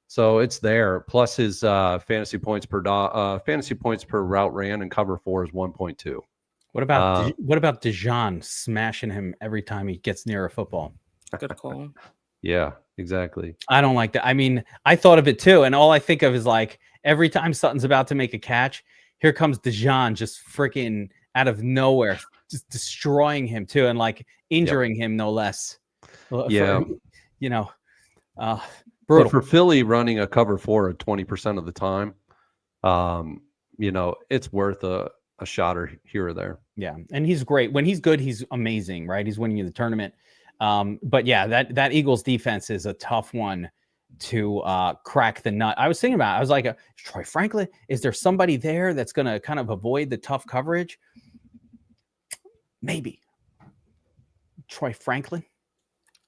So it's there. Plus his fantasy points per route ran and cover 4 is 1.2. What about Dijon smashing him every time he gets near a football? Good call. Yeah, exactly. I don't like that. I mean, I thought of it too, and all I think of is, like, every time Sutton's about to make a catch, here comes Dijon just freaking out of nowhere, just destroying him too, and like injuring him no less. Yeah, brutal. But for Philly running a cover 4 at 20% of the time, it's worth a shot or here or there. Yeah, and he's great. When he's good, he's amazing, right? He's winning you the tournament. But yeah, that Eagles defense is a tough one to crack the nut. I was thinking about it. I was like, Troy Franklin, is there somebody there that's going to kind of avoid the tough coverage? Maybe. Troy Franklin.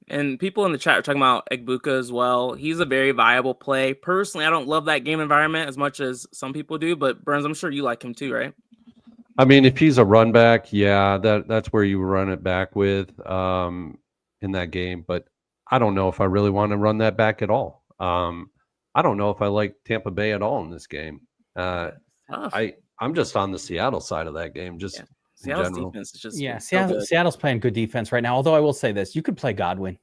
And people in the chat are talking about Egbuka as well. He's a very viable play. Personally, I don't love that game environment as much as some people do, but Burns, I'm sure you like him too, right? I mean, if he's a run back, yeah, that's where you run it back with in that game. But I don't know if I really want to run that back at all. I don't know if I like Tampa Bay at all in this game. I'm just on the Seattle side of that game. Just Seattle's general. defense is just Yeah, so good. Seattle's playing good defense right now. Although I will say this, you could play Godwin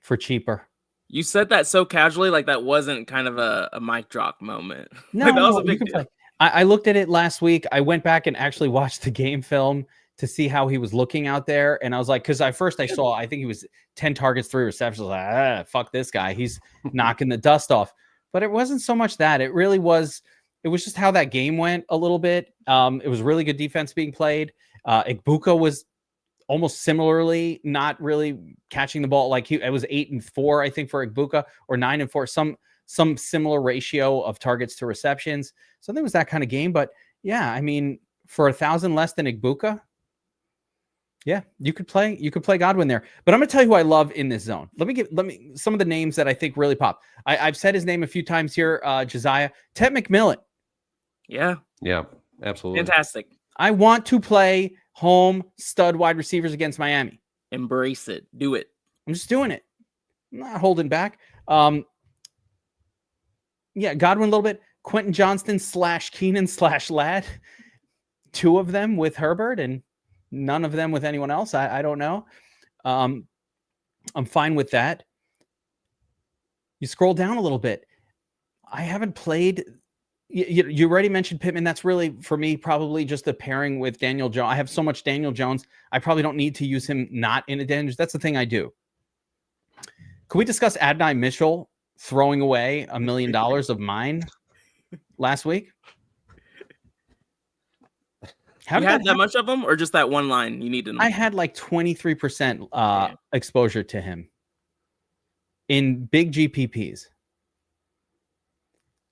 for cheaper. You said that so casually, like that wasn't kind of a mic drop moment. No, Like, that was no, a you big can deal. play. I looked at it last week. I went back and actually watched the game film to see how he was looking out there. And I was like, because I saw, I think he was 10 targets, 3 receptions. I was like, fuck this guy. He's knocking the dust off. But it wasn't so much that. It was just how that game went a little bit. It was really good defense being played. Igbuka was almost similarly not really catching the ball. Like it was 8-4, I think, for Igbuka, or 9-4, some similar ratio of targets to receptions. So I think it was that kind of game. But yeah, I mean, for 1,000 less than Igbuka, yeah, you could play Godwin there. But I'm gonna tell you who I love in this zone. Let me some of the names that I think really pop. I've said his name a few times here, Josiah. Ted McMillan. Yeah, Absolutely. fantastic. I want to play home stud wide receivers against Miami. Embrace it. Do it. I'm just doing it. I'm not holding back. Yeah, Godwin a little bit. Quentin Johnston / Keenan / Ladd. 2 of them with Herbert and none of them with anyone else. I don't know. I'm fine with that. You scroll down a little bit. I haven't played. You already mentioned Pittman. That's really, for me, probably just the pairing with Daniel Jones. I have so much Daniel Jones. I probably don't need to use him not in a Daniel. That's the thing I do. Can we discuss Adonai Mitchell throwing away $1 million of mine last week? How you had that much of them, or just that one line you needed? I had like 23% exposure to him in big GPPs.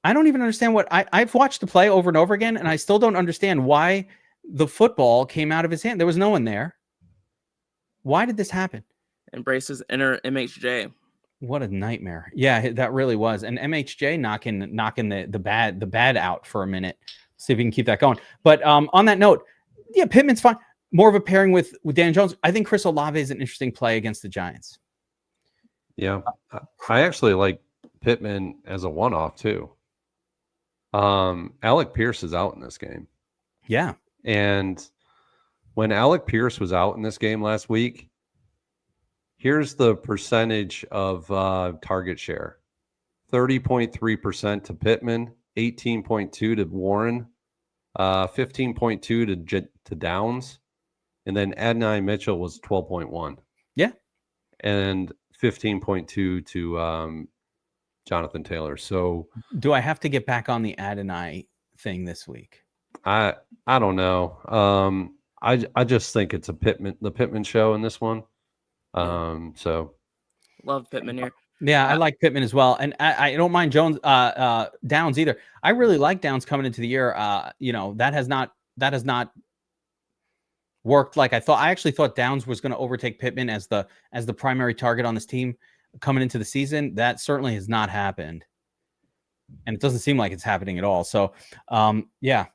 I don't even understand what I've watched the play over and over again, and I still don't understand why the football came out of his hand. There was no one there. Why did this happen? Embrace his inner MHJ. What a nightmare. Yeah, that really was. And MHJ knocking the bad out for a minute. See if we can keep that going. But on that note, yeah, Pittman's fine. More of a pairing with Dan Jones. I think Chris Olave is an interesting play against the Giants. Yeah, I actually like Pittman as a one-off too. Alec Pierce is out in this game. Yeah. And when Alec Pierce was out in this game last week, here's the percentage of target share. 30.3% to Pittman, 18.2 to Warren, 15.2 to Downs, and then Adonai Mitchell was 12.1. Yeah. And 15.2 to Jonathan Taylor. So do I have to get back on the Adonai thing this week? I don't know. I just think it's the Pittman show in this one. So love Pittman here. Yeah, I like Pittman as well, and I don't mind Jones Downs either. I really like Downs coming into the year. That has not worked like I thought. I actually thought Downs was going to overtake Pittman as the primary target on this team coming into the season. That certainly has not happened, and it doesn't seem like it's happening at all. So, yeah.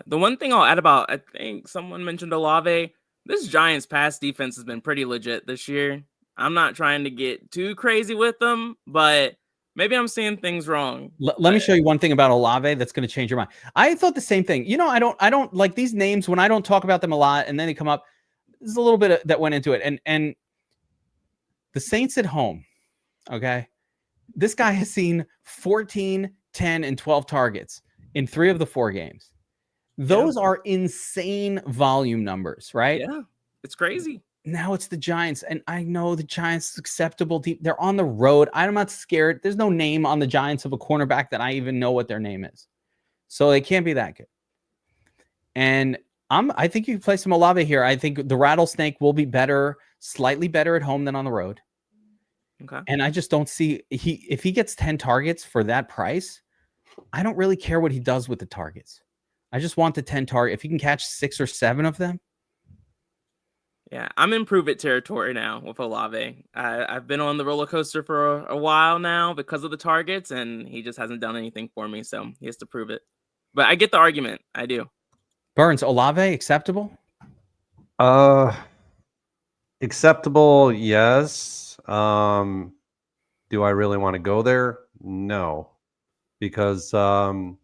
The one thing I'll add about, I think someone mentioned Olave. This Giants pass defense has been pretty legit this year. I'm not trying to get too crazy with them, but maybe I'm seeing things wrong. Let me show you one thing about Olave that's going to change your mind. I thought the same thing. I don't like these names when I don't talk about them a lot, and then they come up. There's a little bit that went into it, and the Saints at home. Okay, this guy has seen 14, 10, and 12 targets in 3 of the 4 games. Those are insane volume numbers, right? Yeah, it's crazy. Now it's the Giants, and I know the Giants acceptable. They're on the road. I'm not scared. There's no name on the Giants of a cornerback that I even know what their name is, so they can't be that good. And I think you can play some Olave here. I think the Rattlesnake will be better, slightly better at home than on the road. Okay. And I just don't see if he gets 10 targets for that price, I don't really care what he does with the targets. I just want the 10 target. If he can catch 6 or 7 of them. Yeah, I'm in prove it territory now with Olave. I've been on the roller coaster for a while now because of the targets, and he just hasn't done anything for me, so he has to prove it. But I get the argument. I do. Burns, Olave, acceptable? Acceptable, yes. Do I really want to go there? No. Because the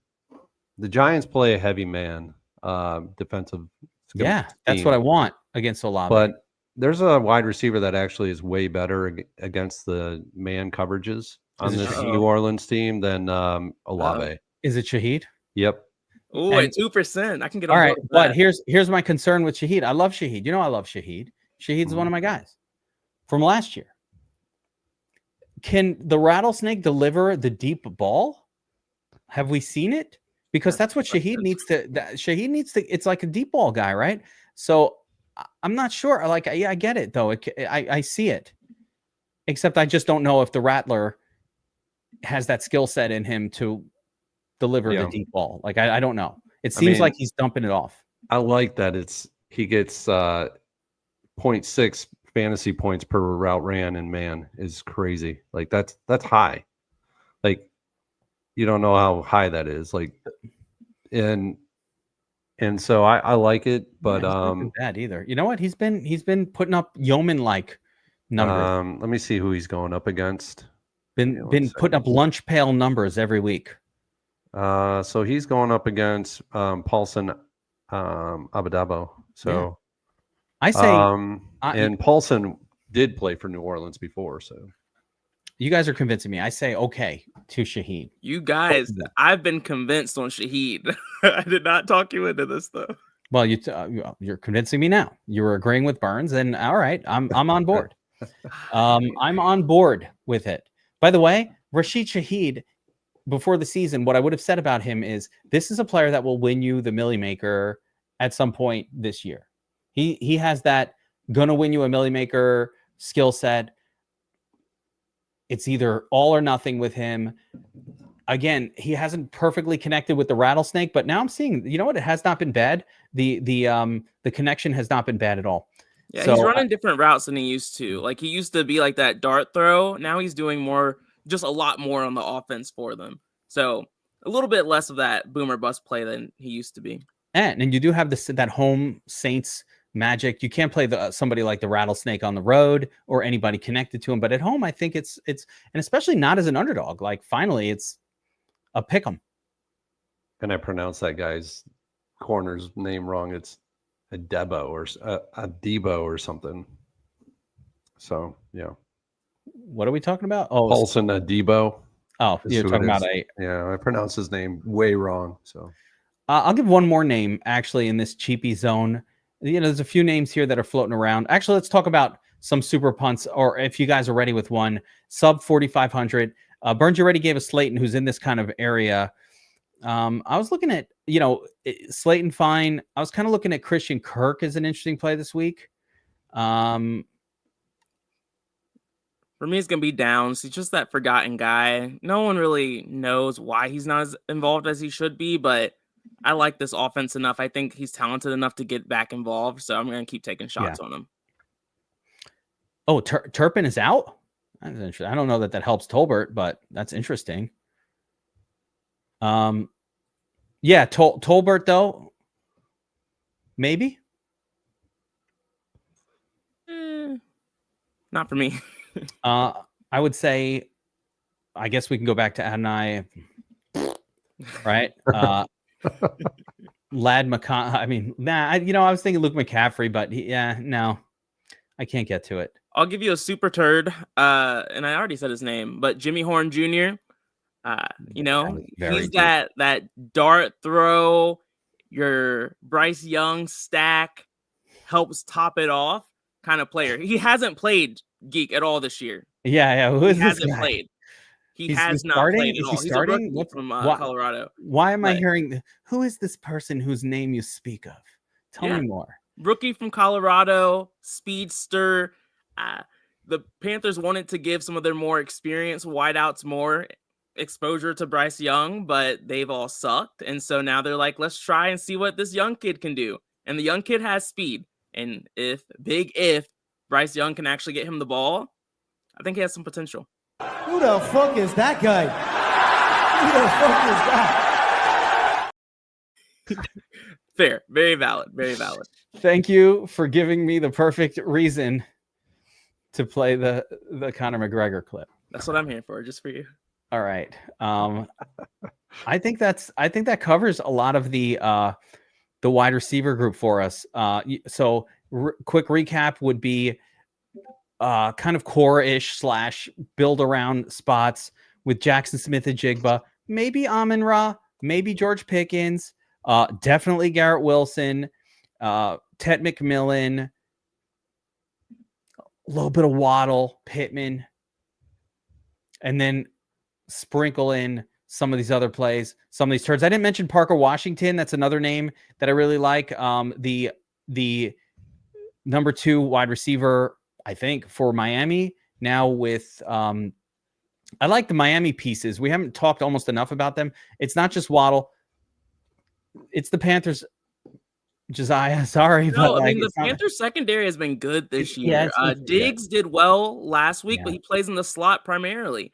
Giants play a heavy man. defensive. Yeah, that's what I want against Olave. But there's a wide receiver that actually is way better against the man coverages on this New Orleans team than Olave. Is it Shaheed? Yep. Oh, at 2%. I can get on all board right, with but that. here's my concern with Shaheed. I love Shaheed. You know I love Shaheed. Shaheed's one of my guys from last year. Can the rattlesnake deliver the deep ball? Have we seen it? Because that's what Shaheed needs to. Shaheed needs to. It's like a deep ball guy, right? So I'm not sure. Like, I get it though. I see it. Except I just don't know if the Rattler has that skill set in him to deliver the deep ball. Like, I don't know. It seems like he's dumping it off. I like that he gets 0.6 fantasy points per route ran, and man, is crazy. Like that's high. Like you don't know how high that is. Like and so I like it, but he's not been bad either. You know what? He's been putting up yeoman like numbers. Let me see who he's going up against. Been putting up lunch pail numbers every week. So he's going up against Paulson Abadabo. So I say and Paulson did play for New Orleans before, so you guys are convincing me. I say okay to Shaheed. You guys, I've been convinced on Shaheed. I did not talk you into this though. Well, you're convincing me now. You were agreeing with Burns, and all right, I'm on board. I'm on board with it. By the way, Rashid Shaheed, before the season, what I would have said about him is this is a player that will win you the Millie Maker at some point this year. He has that gonna win you a Millie Maker skill set. It's either all or nothing with him. Again, he hasn't perfectly connected with the rattlesnake, but now I'm seeing, you know what? It has not been bad. The connection has not been bad at all. Yeah, so, he's running different routes than he used to. Like he used to be like that dart throw. Now he's doing more, just a lot more on the offense for them. So a little bit less of that boomer bust play than he used to be. And you do have that home Saints magic. You can't play somebody like the rattlesnake on the road or anybody connected to him. But at home, I think it's and especially not as an underdog. Like finally, it's a pick 'em. And I pronounced that guy's corner's name wrong. It's Adebo or Adebo or something. So yeah. What are we talking about? Oh, Paulson Adebo. Oh, you're talking about yeah. I pronounced his name way wrong. So I'll give one more name actually in this cheapy zone. You know, there's a few names here that are floating around. Actually, let's talk about some super punts, or if you guys are ready with one, sub 4,500. Burns, you already gave us Slayton, who's in this kind of area. I was looking at, Slayton fine. I was kind of looking at Christian Kirk as an interesting play this week. For me, it's going to be Downs. He's just that forgotten guy. No one really knows why he's not as involved as he should be, but I like this offense enough. I think he's talented enough to get back involved, so I'm going to keep taking shots on him. Oh, Turpin is out? That's interesting. I don't know that helps Tolbert, but that's interesting. Yeah, Tolbert, though, maybe? Not for me. I would say, I guess we can go back to Adonai, right? Lad McCon. I mean, I was thinking Luke McCaffrey, but no, I can't get to it. I'll give you a super turd, and I already said his name, but Jimmy Horn Jr. He's that dart throw, your Bryce Young stack, helps top it off kind of player. He hasn't played Geek at all this year. Yeah. Who is he this hasn't guy? Played. He has not played at all. He's starting? He's from Colorado. Why am I hearing? Who is this person whose name you speak of? Tell me more. Rookie from Colorado, speedster. The Panthers wanted to give some of their more experienced wideouts more exposure to Bryce Young, but they've all sucked. And so now they're like, let's try and see what this young kid can do. And the young kid has speed. And if Bryce Young can actually get him the ball, I think he has some potential. Who the fuck is that guy? Who the fuck is that? Fair. Very valid. Very valid. Thank you for giving me the perfect reason to play the Conor McGregor clip. That's what I'm here for, just for you. All right. I think that covers a lot of the the wide receiver group for us. So quick recap would be kind of core-ish / build around spots with Jackson Smith and Jigba, maybe Amon-Ra, maybe George Pickens, definitely Garrett Wilson, Ted McMillan, a little bit of Waddle, Pittman, and then sprinkle in some of these other plays, some of these turns. I didn't mention Parker Washington. That's another name that I really like. The number 2 wide receiver, I think, for Miami now with I like the Miami pieces. We haven't talked almost enough about them. It's not just Waddle. It's the Panthers. Josiah, sorry. No, but I mean, the Panthers secondary has been good this year. Yeah, Diggs did well last week, Yeah. but he plays in the slot primarily.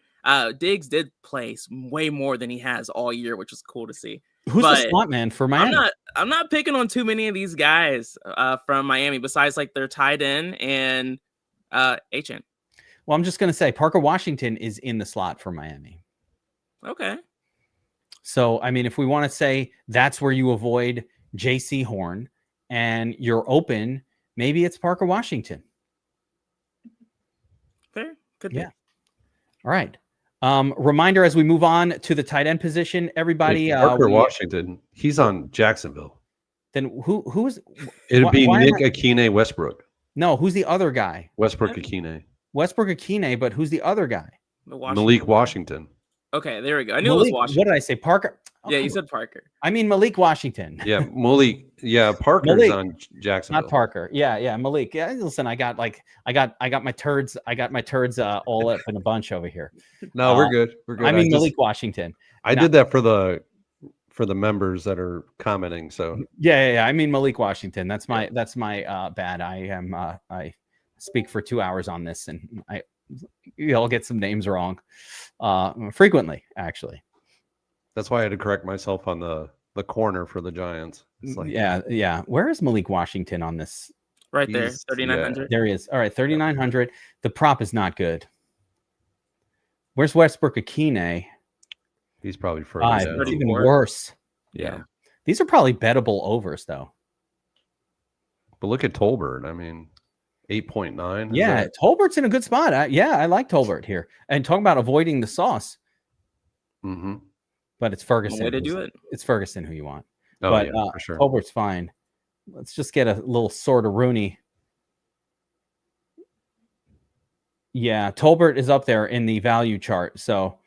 Diggs did play way more than he has all year, which was cool to see. Who's the slot man for Miami? I'm not picking on too many of these guys from Miami besides like their tight end and HN. Well, I'm just going to say Parker Washington is in the slot for Miami. Okay. So, I mean, if we want to say that's where you avoid JC Horn and you're open, maybe it's Parker Washington. Fair. Could be. Yeah. All right. Reminder as we move on to the tight end position, everybody. Parker Washington, he's on Jacksonville. Then who is? It'd be Nick Akine Westbrook. No, who's the other guy? Westbrook Akine. Westbrook Akine, but who's the other guy? Malik Washington. Okay, there we go. I knew Malik, it was Washington. What did I say? Parker? Oh, yeah, you said Parker. I mean Malik Washington. Yeah, Malik. Yeah, Parker's Malik, on Jacksonville. Not Parker. Yeah, Malik. Yeah, listen, I got my turds. I got my turds all up in a bunch over here. No, we're good. We're good. I mean Malik Washington. I did that for the members that are commenting. So yeah. I mean Malik Washington. That's my bad. I speak for 2 hours on this, and I'll get some names wrong frequently, actually. That's why I had to correct myself on the corner for the Giants. It's like, yeah. Where is Malik Washington on this? Right there, 3,900. Yeah. There he is. All right, 3,900. The prop is not good. Where's Westbrook Akine? He's probably further. It's even worse. Yeah. These are probably bettable overs, though. But look at Tolbert. I mean, 8.9. Yeah, Tolbert's in a good spot. I like Tolbert here. And talking about avoiding the sauce. Mm-hmm. But it's Ferguson. Way to do it. It's Ferguson who you want. Oh, but yeah, for sure. Tolbert's fine. Let's just get a little sort of Rooney. Yeah, Tolbert is up there in the value chart. So,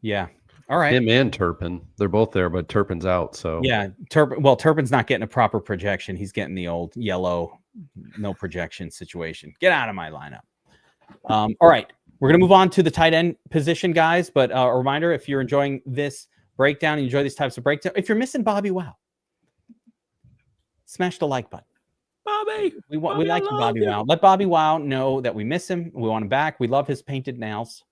yeah. All right. Him and Turpin. They're both there, but Turpin's out. So, yeah. Turpin's not getting a proper projection. He's getting the old yellow, no projection situation. Get out of my lineup. All right. We're going to move on to the tight end position, guys. But a reminder, if you're enjoying this breakdown, you enjoy these types of breakdown, if you're missing BobbyWow, smash the like button. Bobby. We like you, BobbyWow. Let BobbyWow know that we miss him. We want him back. We love his painted nails.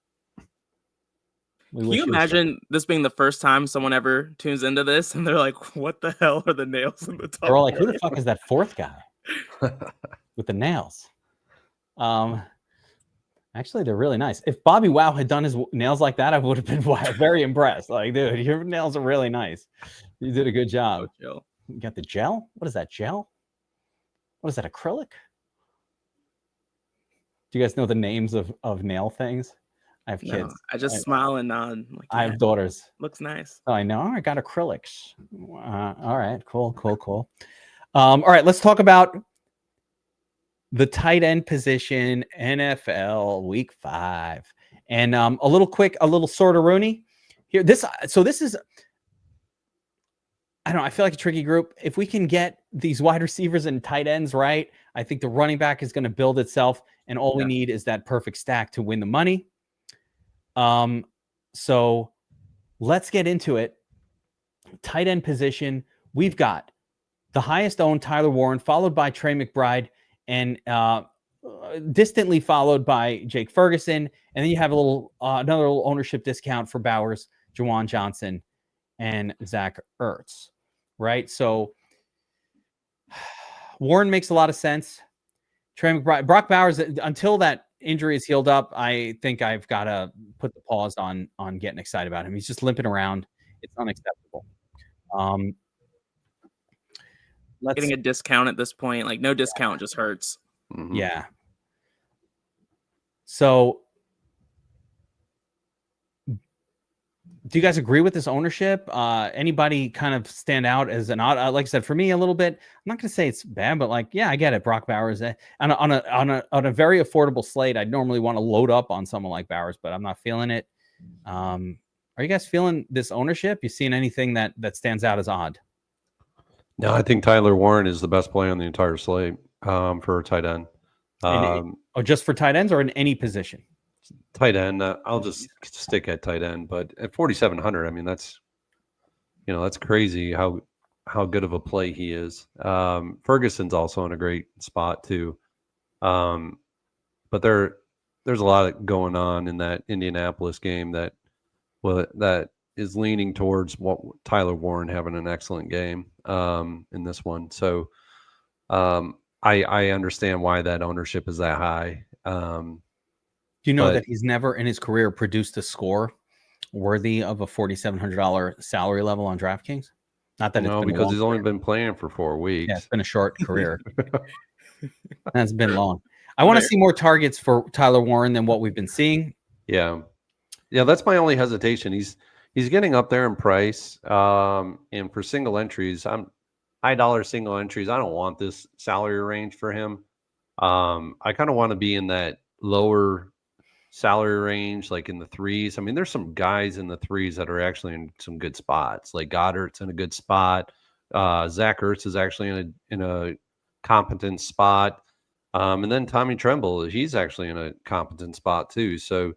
Can you imagine this being the first time someone ever tunes into this and they're like, what the hell are the nails in the top? They're all like, who the fuck is that fourth guy with the nails? Actually, they're really nice. If BobbyWow had done his nails like that, I would have been very impressed. Like, dude, your nails are really nice. You did a good job. Oh, you got the gel? What is that, gel? What is that, acrylic? Do you guys know the names of nail things? I have kids. I just smile and nod. Like, I have daughters. Looks nice. Oh, I know. I got acrylics. All right, cool. All right, let's talk about the tight end position, NFL Week 5, and a little sort of Rooney here. This is, I don't know. I feel like a tricky group. If we can get these wide receivers and tight ends right, I think the running back is going to build itself, and all we need is that perfect stack to win the money. So let's get into it. Tight end position, we've got the highest owned Tyler Warren, followed by Trey McBride, and distantly followed by Jake Ferguson. And then you have another little ownership discount for Bowers, Juwan Johnson, and Zach Ertz, right? So Warren makes a lot of sense. Trey McBride, Brock Bowers, until that injury is healed up, I think I've got to put the pause on getting excited about him. He's just limping around. It's unacceptable. Um, let's Getting a discount at this point, like no discount just hurts. Mhm. yeah. So, do you guys agree with this ownership? Anybody kind of stand out as an odd? Like I said, for me, a little bit. I'm not going to say it's bad, but like, yeah, I get it. Brock Bowers on a very affordable slate. I'd normally want to load up on someone like Bowers, but I'm not feeling it. Are you guys feeling this ownership? You seen anything that stands out as odd? No, I think Tyler Warren is the best play on the entire slate for a tight end. Or just for tight ends or in any position? Tight end. I'll just stick at tight end, but at 4,700, I mean that's crazy how good of a play he is. Ferguson's also in a great spot too, but there's a lot going on in that Indianapolis game that is leaning towards Tyler Warren having an excellent game in this one. So I understand why that ownership is that high. Do you know that he's never in his career produced a score worthy of a $4,700 salary level on DraftKings? Not that no, because he's only been playing for 4 weeks. Yeah, it's been a short career. That's been long. I want to see more targets for Tyler Warren than what we've been seeing. Yeah, that's my only hesitation. He's getting up there in price, and for single entries, I'm high dollar single entries. I don't want this salary range for him. I kind of want to be in that lower salary range, like in the threes. I mean, there's some guys in the threes that are actually in some good spots. Like Goddard's in a good spot. Zach Ertz is actually in a competent spot. And then Tommy Tremble, he's actually in a competent spot too. So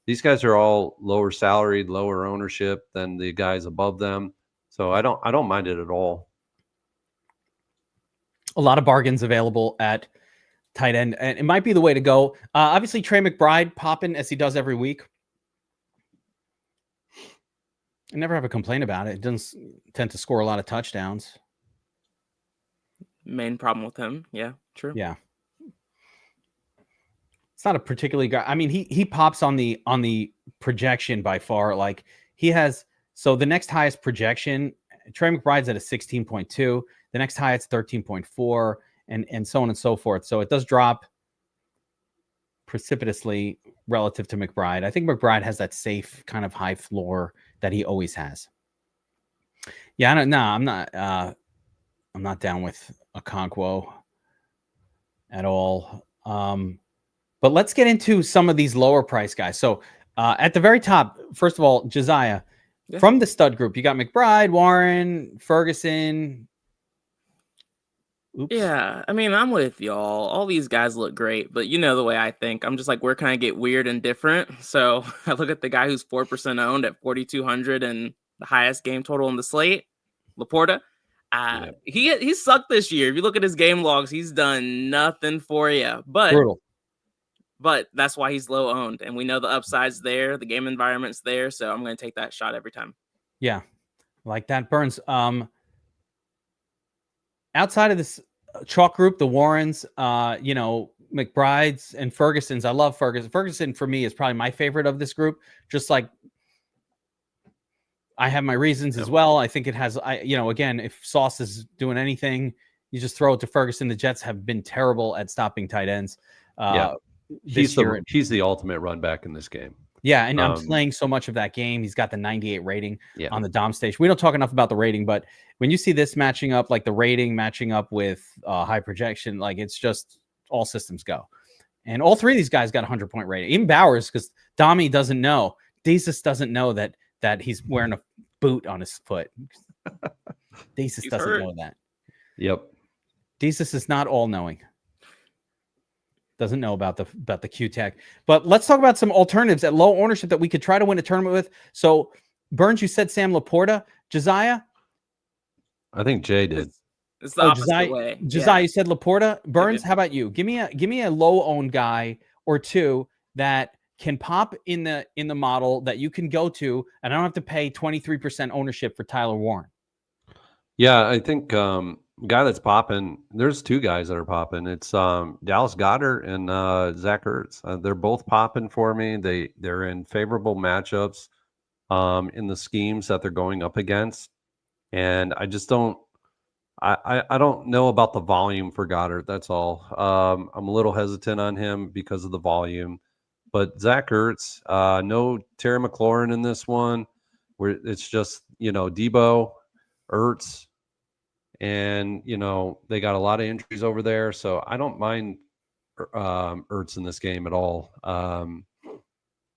these guys are all lower salaried, lower ownership than the guys above them. So I don't mind it at all. A lot of bargains available at tight end, and it might be the way to go. Obviously, Trey McBride popping as he does every week. I never have a complaint about it. It doesn't tend to score a lot of touchdowns. Main problem with him. Yeah, true. Yeah. It's not a particularly guy. I mean, he pops on the projection by far. Like he has, so the next highest projection, Trey McBride's at a 16.2. The next highest 13.4. And so on and so forth. So it does drop precipitously relative to McBride. I think McBride has that safe kind of high floor that he always has. Yeah, I'm not down with Okonkwo at all. But let's get into some of these lower price guys. So at the very top, first of all, Josiah, from the stud group, you got McBride, Warren, Ferguson. Oops. Yeah, I mean, I'm with y'all. All these guys look great, but you know the way I think. I'm just like, where can I get weird and different? So I look at the guy who's 4% owned at 4,200 and the highest game total in the slate, Laporta. He sucked this year. If you look at his game logs, he's done nothing for you. Brutal. But that's why he's low owned, and we know the upside's there, the game environment's there. So I'm going to take that shot every time. Yeah, like that, Burns. Outside of this chalk group, the Warrens, McBrides and Ferguson's. I love Ferguson. Ferguson for me is probably my favorite of this group. Just like I have my reasons as well. I think it has. Again, if Sauce is doing anything, you just throw it to Ferguson. The Jets have been terrible at stopping tight ends. He's the ultimate run back in this game. Yeah, and I'm playing so much of that game. He's got the 98 rating on the Dom station. We don't talk enough about the rating, but when you see this matching up, like the rating matching up with high projection, like it's just all systems go. And all three of these guys got 100-point rating. Even Bowers, because Dommy doesn't know. Desus doesn't know that he's wearing a boot on his foot. Desus doesn't know that. Yep. Desus is not all-knowing. Doesn't know about the Q-Tech. But let's talk about some alternatives at low ownership that we could try to win a tournament with. So, Burns, you said Sam Laporta. Josiah? I think Jay did. It's the opposite way. Josiah, you said Laporta. Burns, how about you? Give me a low-owned guy or two that can pop in the model that you can go to, and I don't have to pay 23% ownership for Tyler Warren. Yeah, I think guy that's popping. There's two guys that are popping. It's Dallas Goedert and Zach Ertz. They're both popping for me. They're in favorable matchups in the schemes that they're going up against. And I just don't. I don't know about the volume for Goddard. That's all. I'm a little hesitant on him because of the volume. But Zach Ertz, no Terry McLaurin in this one, where it's just Debo, Ertz, and they got a lot of injuries over there. So I don't mind Ertz in this game at all.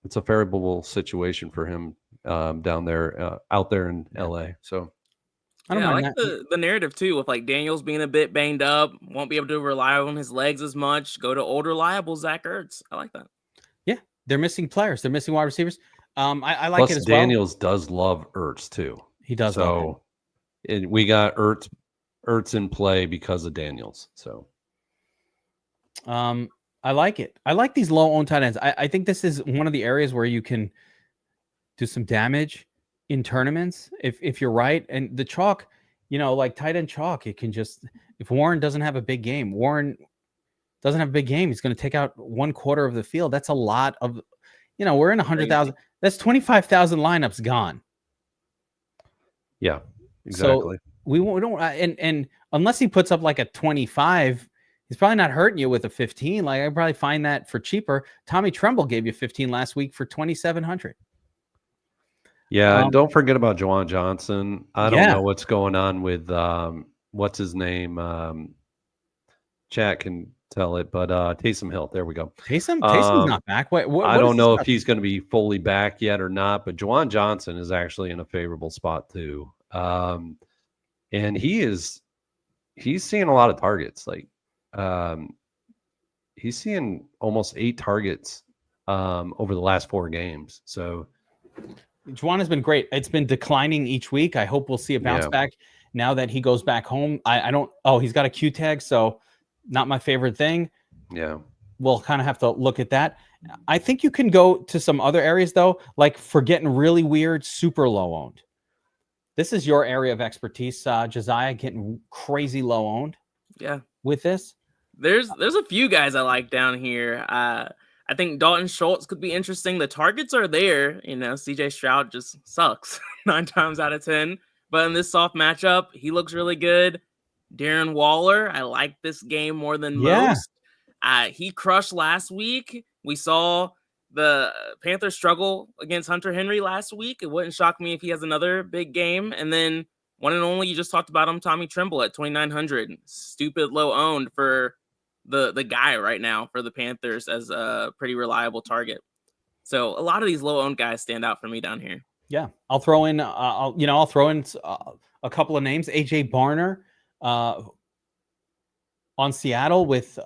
It's a favorable situation for him down there, out there in LA. So. I don't I mind like that. the narrative too, with like Daniels being a bit banged up, won't be able to rely on his legs as much. Go to old reliable Zach Ertz. I like that. Yeah, they're missing players. They're missing wide receivers. I like Plus, it as well. Daniels does love Ertz too. He does. So we got Ertz in play because of Daniels. So I like it. I like these low owned tight ends. I think this is one of the areas where you can do some damage in tournaments if you're right. And the chalk, like tight end chalk, it can just, if Warren doesn't have a big game, he's going to take out 1/4 of the field. That's a lot of, we're in 100,000. That's 25,000 lineups gone. Yeah, exactly. So we don't, and unless he puts up like a 25, he's probably not hurting you with a 15. Like I probably find that for cheaper. Tommy Tremble gave you 15 last week for 2,700. Yeah, and don't forget about Juwan Johnson. I don't Yeah. know what's going on with what's his name. Chat can tell it, but Taysom Hill. There we go. Taysom's not back. What I don't know if stuff? he's going to be fully back yet or not, but Juwan Johnson is actually in a favorable spot too. And he's seeing a lot of targets. Like he's seeing almost 8 targets over the last 4 games. So Juwan has been great. It's been declining each week. I hope we'll see a bounce back now that he goes back home. I don't. Oh, he's got a Q tag, so not my favorite thing. Yeah, we'll kind of have to look at that. I think you can go to some other areas though, like for getting really weird, super low owned. This is your area of expertise, Josiah, getting crazy low owned. Yeah, with this, there's a few guys I like down here. I think Dalton Schultz could be interesting. The targets are there. CJ Stroud just sucks 9 times out of 10. But in this soft matchup, he looks really good. Darren Waller, I like this game more than most. He crushed last week. We saw the Panthers struggle against Hunter Henry last week. It wouldn't shock me if he has another big game. And then one and only, you just talked about him, Tommy Tremble at 2,900. Stupid low owned for the guy right now for the Panthers as a pretty reliable target. So a lot of these low owned guys stand out for me down here. Yeah, I'll throw in I'll throw in a couple of names. AJ Barner on Seattle with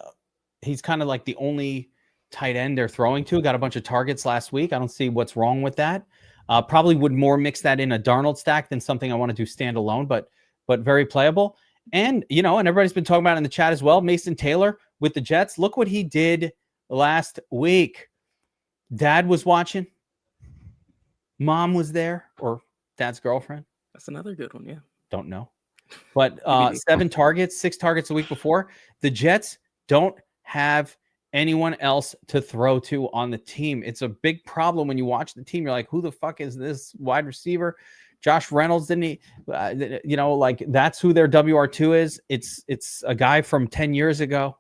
he's kind of like the only tight end they're throwing to. Got a bunch of targets last week. I don't see what's wrong with that. Probably would more mix that in a Darnold stack than something I want to do standalone, but very playable. And and everybody's been talking about it in the chat as well. Mason Taylor with the Jets. Look what he did last week. Dad was watching. Mom was there, or dad's girlfriend. That's another good one. Yeah. Don't know. But 7 targets, 6 targets a week before. The Jets don't have anyone else to throw to on the team. It's a big problem when you watch the team. You're like, who the fuck is this wide receiver? Josh Reynolds, didn't he? Like that's who their WR2 is. It's a guy from 10 years ago.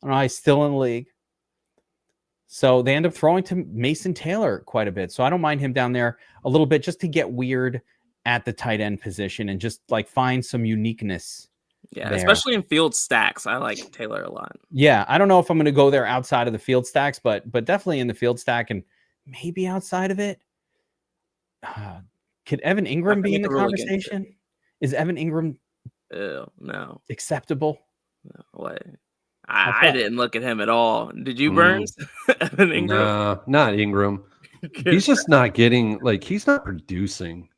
I don't know. He's still in the league. So they end up throwing to Mason Taylor quite a bit. So I don't mind him down there a little bit just to get weird at the tight end position and just like find some uniqueness. Yeah, there. Especially in field stacks. I like Taylor a lot. Yeah, I don't know if I'm going to go there outside of the field stacks, but definitely in the field stack and maybe outside of it. Could Evan Ingram be in the conversation? Is Evan Ingram no acceptable? No way. I didn't look at him at all. Did you, Burns? Evan Ingram? No, not Ingram. He's just not getting he's not producing.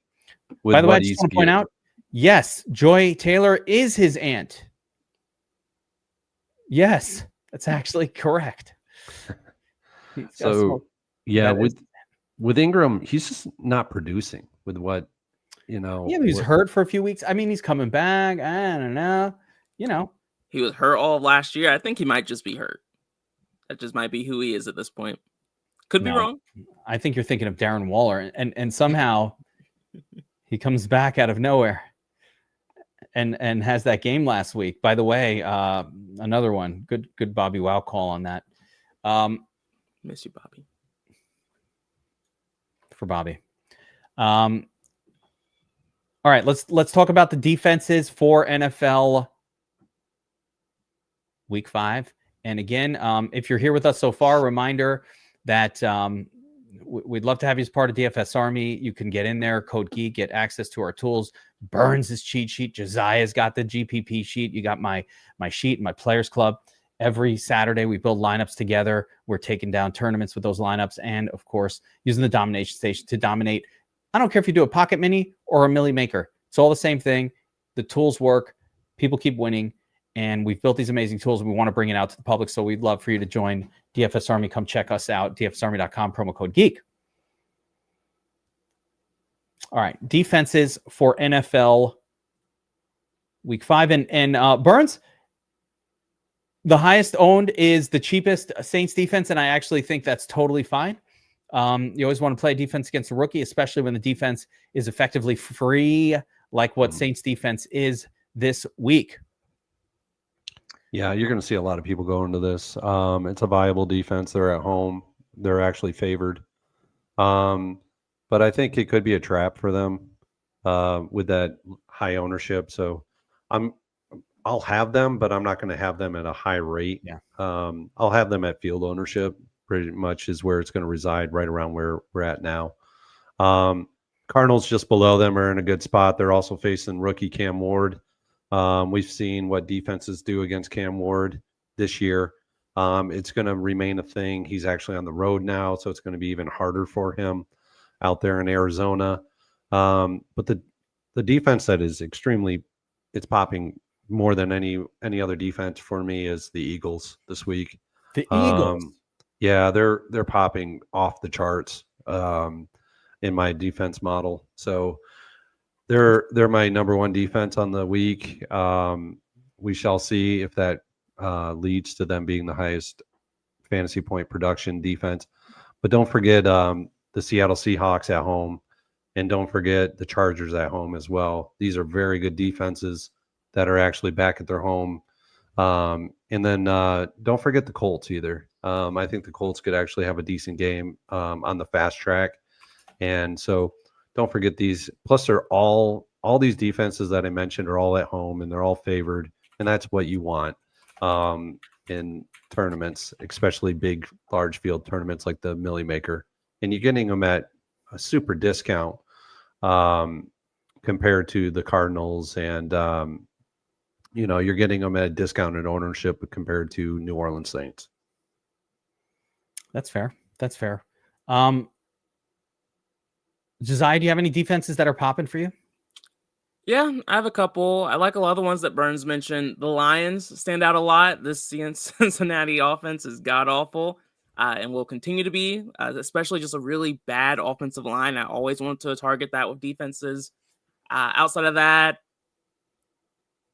By the way, I just want to point out, yes, Joy Taylor is his aunt. Yes, that's actually correct. So yeah, with Ingram, he's just not producing with what Yeah, he's hurt for a few weeks. I mean, he's coming back. I don't know. He was hurt all of last year. I think he might just be hurt. That just might be who he is at this point. Could be wrong. I think you're thinking of Darren Waller, and somehow he comes back out of nowhere. and has that game last week. By the way, another one. Good BobbyWow call on that. Miss you, Bobby. For Bobby. All right, let's talk about the defenses for NFL Week 5. And again, if you're here with us so far, reminder that we'd love to have you as part of DFS Army. You can get in there, code Geek, get access to our tools. Burns' cheat sheet. Josiah's got the GPP sheet. You got my sheet, my Players Club. Every Saturday, we build lineups together. We're taking down tournaments with those lineups. And, of course, using the domination station to dominate. I don't care if you do a pocket mini or a milli maker. It's all the same thing. The tools work. People keep winning. And we've built these amazing tools, and we want to bring it out to the public. So we'd love for you to join DFS Army. Come check us out, dfsarmy.com, promo code GEEK. All right, defenses for NFL Week 5. And Burns, the highest owned is the cheapest Saints defense, and I actually think that's totally fine. You always want to play defense against a rookie, especially when the defense is effectively free, like what Saints defense is this week. Yeah, you're going to see a lot of people go into this. It's a viable defense. They're at home. They're actually favored. But I think it could be a trap for them with that high ownership. So I'll have them, but I'm not going to have them at a high rate. Yeah. I'll have them at field ownership. Pretty much is where it's going to reside, right around where we're at now. Cardinals just below them are in a good spot. They're also facing rookie Cam Ward. We've seen what defenses do against Cam Ward this year. It's going to remain a thing. He's actually on the road now, so it's going to be even harder for him out there in Arizona. But the defense that is it's popping more than any other defense for me is the Eagles this week. The Eagles? Yeah, they're popping off the charts in my defense model. So they're my number one defense on the week. We shall see if that leads to them being the highest fantasy point production defense. But don't forget the Seattle Seahawks at home, and don't forget the Chargers at home as well. These are very good defenses that are actually back at their home. And then don't forget the Colts either. I think the Colts could actually have a decent game on the fast track. And so don't forget these. Plus, they're all these defenses that I mentioned are all at home, and they're all favored. And that's what you want in tournaments, especially big, large field tournaments like the Millie Maker. And you're getting them at a super discount compared to the Cardinals. And, you're getting them at a discounted ownership compared to New Orleans Saints. That's fair. Josiah, do you have any defenses that are popping for you? Yeah, I have a couple. I like a lot of the ones that Burns mentioned. The Lions stand out a lot. This Cincinnati offense is god-awful and will continue to be, especially just a really bad offensive line. I always want to target that with defenses. Outside of that,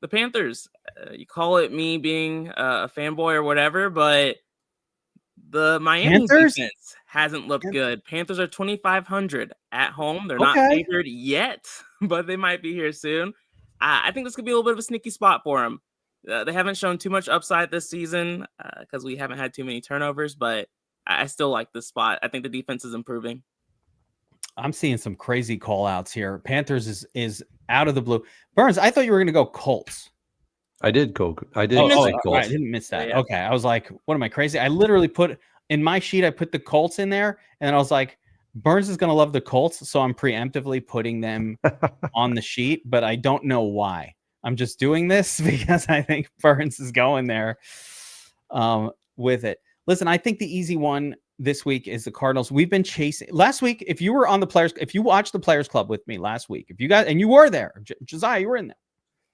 the Panthers. You call it me being a fanboy or whatever, but the Miami defense hasn't looked good. Panthers are 2,500 at home. They're not favored yet, but they might be here soon. I think this could be a little bit of a sneaky spot for them. They haven't shown too much upside this season because we haven't had too many turnovers, but I still like this spot. I think the defense is improving. I'm seeing some crazy call outs here. Panthers is out of the blue. Burns, I thought you were going to go Colts. I did say Colts. I didn't miss that. Yeah. Okay. I was like, what am I, crazy? I literally put in my sheet, I put the Colts in there, and I was like, Burns is going to love the Colts, so I'm preemptively putting them on the sheet, but I don't know why. I'm just doing this because I think Burns is going there with it. Listen, I think the easy one this week is the Cardinals. We've been chasing last week. If you were on the Players, if you watched the Players Club with me last week, if you guys, and you were there, Josiah, you were in there.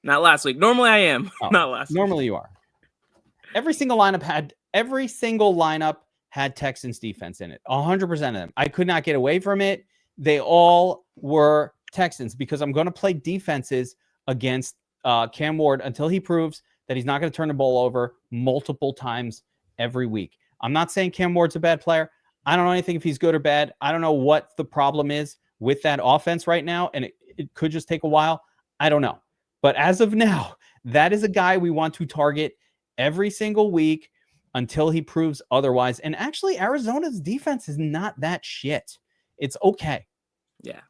Not last week. Normally I am. Not last week. Normally you are. Every single lineup had Texans defense in it. 100% of them. I could not get away from it. They all were Texans because I'm going to play defenses against Cam Ward until he proves that he's not going to turn the ball over multiple times every week. I'm not saying Cam Ward's a bad player. I don't know anything if he's good or bad. I don't know what the problem is with that offense right now, and it could just take a while. I don't know. But as of now, that is a guy we want to target every single week until he proves otherwise. And actually, Arizona's defense is not that shit. It's okay. Yeah.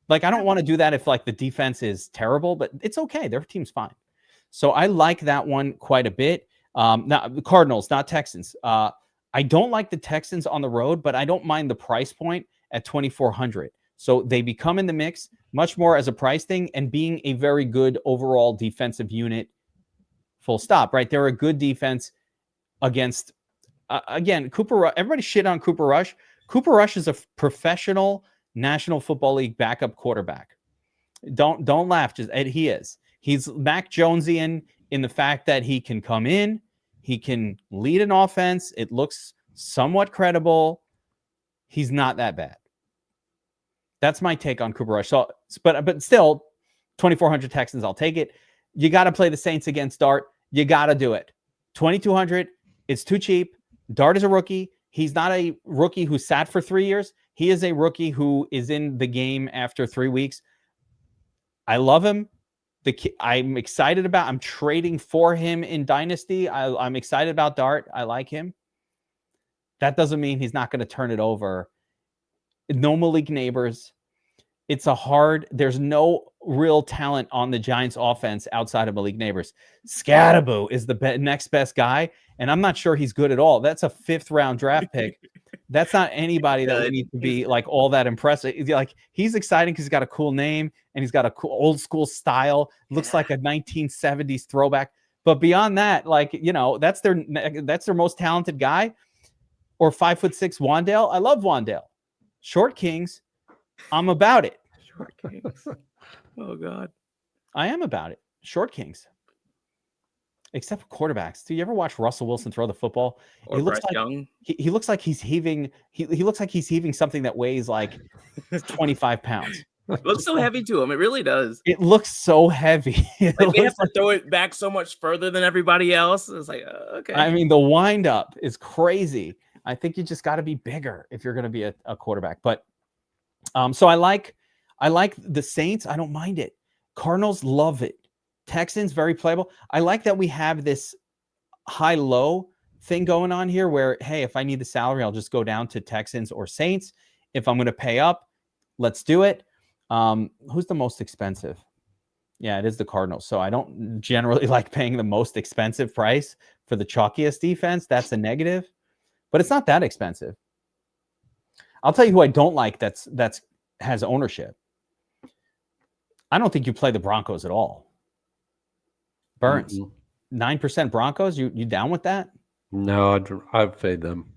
Like, I don't want to do that if like the defense is terrible, but it's okay. Their team's fine. So I like that one quite a bit. Now the Cardinals, not Texans. I don't like the Texans on the road, but I don't mind the price point at 2,400. So they become in the mix much more as a price thing and being a very good overall defensive unit. Full stop, right? They're a good defense against, again, Cooper. Everybody shit on Cooper Rush. Cooper Rush is a professional National Football League backup quarterback. Don't laugh. He is. He's Mac Jonesian in the fact that he can come in, he can lead an offense. It looks somewhat credible. He's not that bad. That's my take on Cooper Rush. So, but still, 2,400 Texans, I'll take it. You got to play the Saints against Dart. You got to do it. 2,200, it's too cheap. Dart is a rookie. He's not a rookie who sat for 3 years. He is a rookie who is in the game after 3 weeks. I love him. I'm excited about. I'm trading for him in Dynasty. I'm excited about Dart. I like him. That doesn't mean he's not going to turn it over. No Malik Neighbors. There's no real talent on the Giants offense outside of Malik Neighbors. Scatterboo is the next best guy, and I'm not sure he's good at all. That's a 5th round draft pick. That's not anybody that we need to be like all that impressive. Like, he's exciting because he's got a cool name and he's got a cool old school style. Looks like a 1970s throwback. But beyond that, like, that's their most talented guy. Or 5'6" Wandale. I love Wandale. Short Kings. I'm about it. Short Kings. Oh God. I am about it. Short Kings. Except for quarterbacks. Do you ever watch Russell Wilson throw the football? Or he looks Bryce like Young. He looks like he's heaving. He looks like he's heaving something that weighs like 25 pounds. It looks so heavy to him. It really does. It looks so heavy. Like they have to throw it back so much further than everybody else. It's like, okay. I mean, the wind up is crazy. I think you just got to be bigger if you're going to be a quarterback. But so I like the Saints. I don't mind it. Cardinals, love it. Texans, very playable. I like that we have this high-low thing going on here where, hey, if I need the salary, I'll just go down to Texans or Saints. If I'm going to pay up, let's do it. Who's the most expensive? Yeah, it is the Cardinals. So I don't generally like paying the most expensive price for the chalkiest defense. That's a negative, but it's not that expensive. I'll tell you who I don't like that's has ownership. I don't think you play the Broncos at all. Burns, 9% Broncos. You down with that? No, I'd fade them.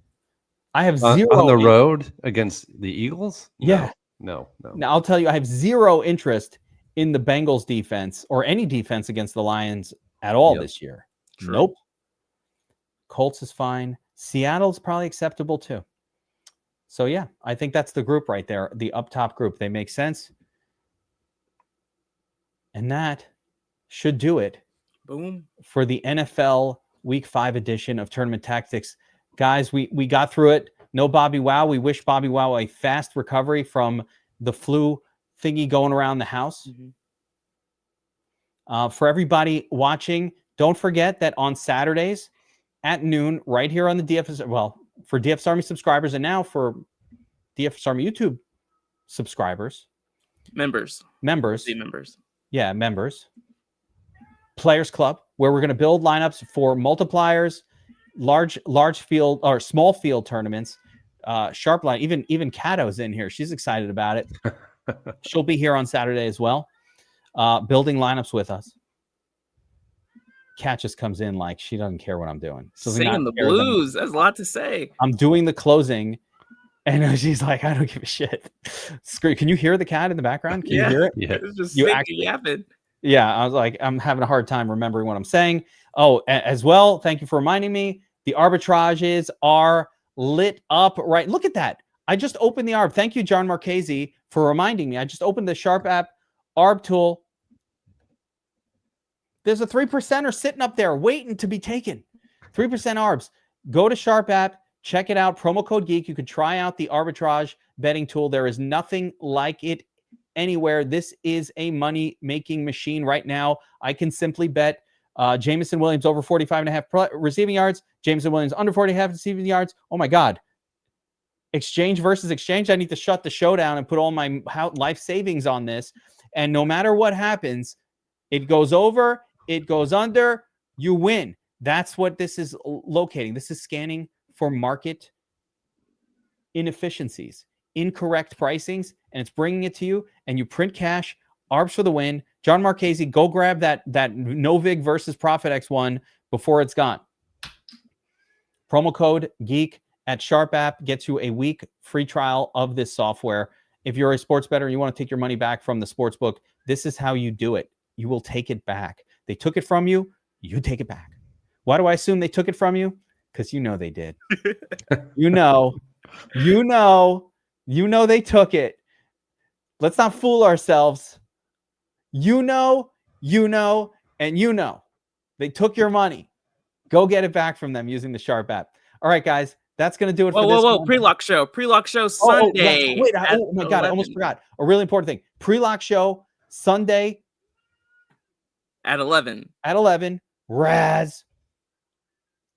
I have zero on the road against the Eagles. Yeah, no. Now I'll tell you, I have zero interest in the Bengals defense or any defense against the Lions at all this year. True. Nope. Colts is fine. Seattle's probably acceptable too. So yeah, I think that's the group right there, the up top group. They make sense, and that should do it. Boom. For the NFL Week 5 edition of Tournament Tactics. Guys, we got through it. No BobbyWow. We wish BobbyWow a fast recovery from the flu thingy going around the house. Mm-hmm. For everybody watching, don't forget that on Saturdays at noon, right here on the DFS, well, for DFS Army subscribers and now for DFS Army YouTube subscribers. Members. The members. Yeah, members. Players Club, where we're going to build lineups for multipliers, large field or small field tournaments. Sharp line, even Cato's in here. She's excited about it. She'll be here on Saturday as well, building lineups with us. Cat just comes in like she doesn't care what I'm doing. Singing the blues. That's a lot to say. I'm doing the closing, and she's like, I don't give a shit. Scream. Can you hear the cat in the background? Can you hear it? Yeah. It's just You yapping. Yeah, I was like, I'm having a hard time remembering what I'm saying. Oh, as well, thank you for reminding me. The arbitrages are lit up, right? Look at that. I just opened the ARB. Thank you, John Marchese, for reminding me. I just opened the Sharp app ARB tool. There's a 3%er sitting up there waiting to be taken. 3% ARBs. Go to Sharp app, check it out. Promo code Geek. You can try out the arbitrage betting tool. There is nothing like it anywhere. This is a money-making machine right now. I can simply bet Jameson Williams over 45.5 receiving yards. Jameson Williams under 40.5 receiving yards. Oh my God. Exchange versus exchange. I need to shut the show down and put all my life savings on this. And no matter what happens, it goes over, it goes under, you win. That's what this is locating. This is scanning for market inefficiencies, incorrect pricings, and it's bringing it to you, and you print cash. ARBs for the win. John Marchese, go grab that Novig versus Profit X1 before it's gone. Promo code Geek at Sharp App gets you a week free trial of this software. If you're a sports bettor and you want to take your money back from the sports book, this is how you do it. You will take it back. They took it from you, you take it back. Why do I assume they took it from you? Because you know they did. you know they took it. Let's not fool ourselves. You know, and you know. They took your money. Go get it back from them using the Sharp app. All right, guys. That's going to do it for this. Whoa. Pre-lock show Sunday. Wait, oh my God. 11. I almost forgot. A really important thing. Pre-lock show Sunday. At 11. Raz,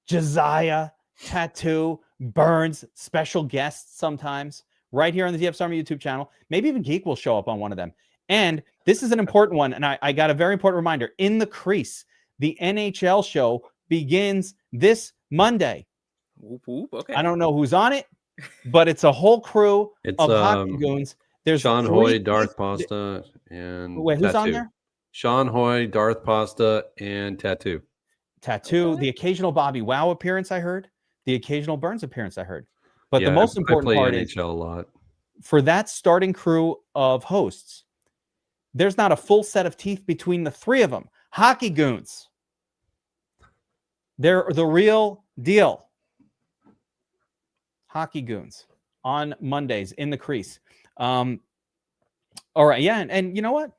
Josiah, Tattoo, Burns, special guests sometimes, right here on the DFS Army YouTube channel. Maybe even Geek will show up on one of them. And this is an important one, and I got a very important reminder. In the Crease, the NHL show begins this Monday. Okay. I don't know who's on it, but it's a whole crew of hockey goons. There's Sean Hoy, Darth Pasta, and wait, who's on there? Sean Hoy, Darth Pasta, and Tattoo. Okay. The occasional BobbyWow appearance I heard. The occasional Burns appearance I heard. But the most important part NHL is a lot. For that starting crew of hosts, there's not a full set of teeth between the three of them. Hockey goons. They're the real deal. Hockey goons on Mondays in the Crease. All right. Yeah. And you know what?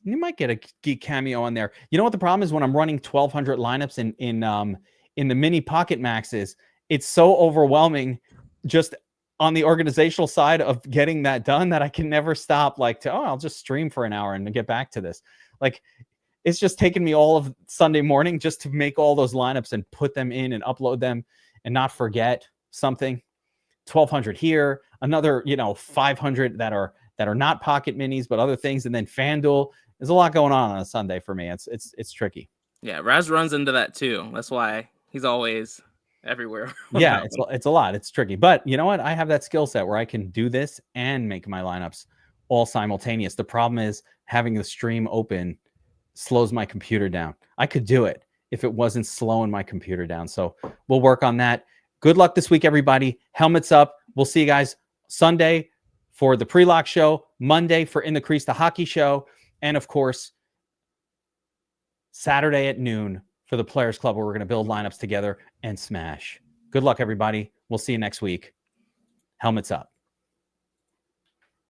You might get a Geek cameo on there. You know what the problem is when I'm running 1,200 lineups in the mini pocket maxes, it's so overwhelming just on the organizational side of getting that done that I can never stop I'll just stream for an hour and get back to this. It's just taken me all of Sunday morning just to make all those lineups and put them in and upload them and not forget something. 1,200 here, another, 500 that are not pocket minis, but other things. And then FanDuel. There's a lot going on a Sunday for me. It's tricky. Yeah, Raz runs into that too. That's why he's always everywhere. Yeah, it's a lot. It's tricky. But you know what? I have that skill set where I can do this and make my lineups all simultaneous. The problem is having the stream open slows my computer down. I could do it if it wasn't slowing my computer down. So we'll work on that. Good luck this week, everybody. Helmets up. We'll see you guys Sunday for the pre-lock show, Monday for In the Crease, the hockey show, and of course, Saturday at noon for the Players Club, where we're going to build lineups together and smash. Good luck, everybody. We'll see you next week. Helmets up.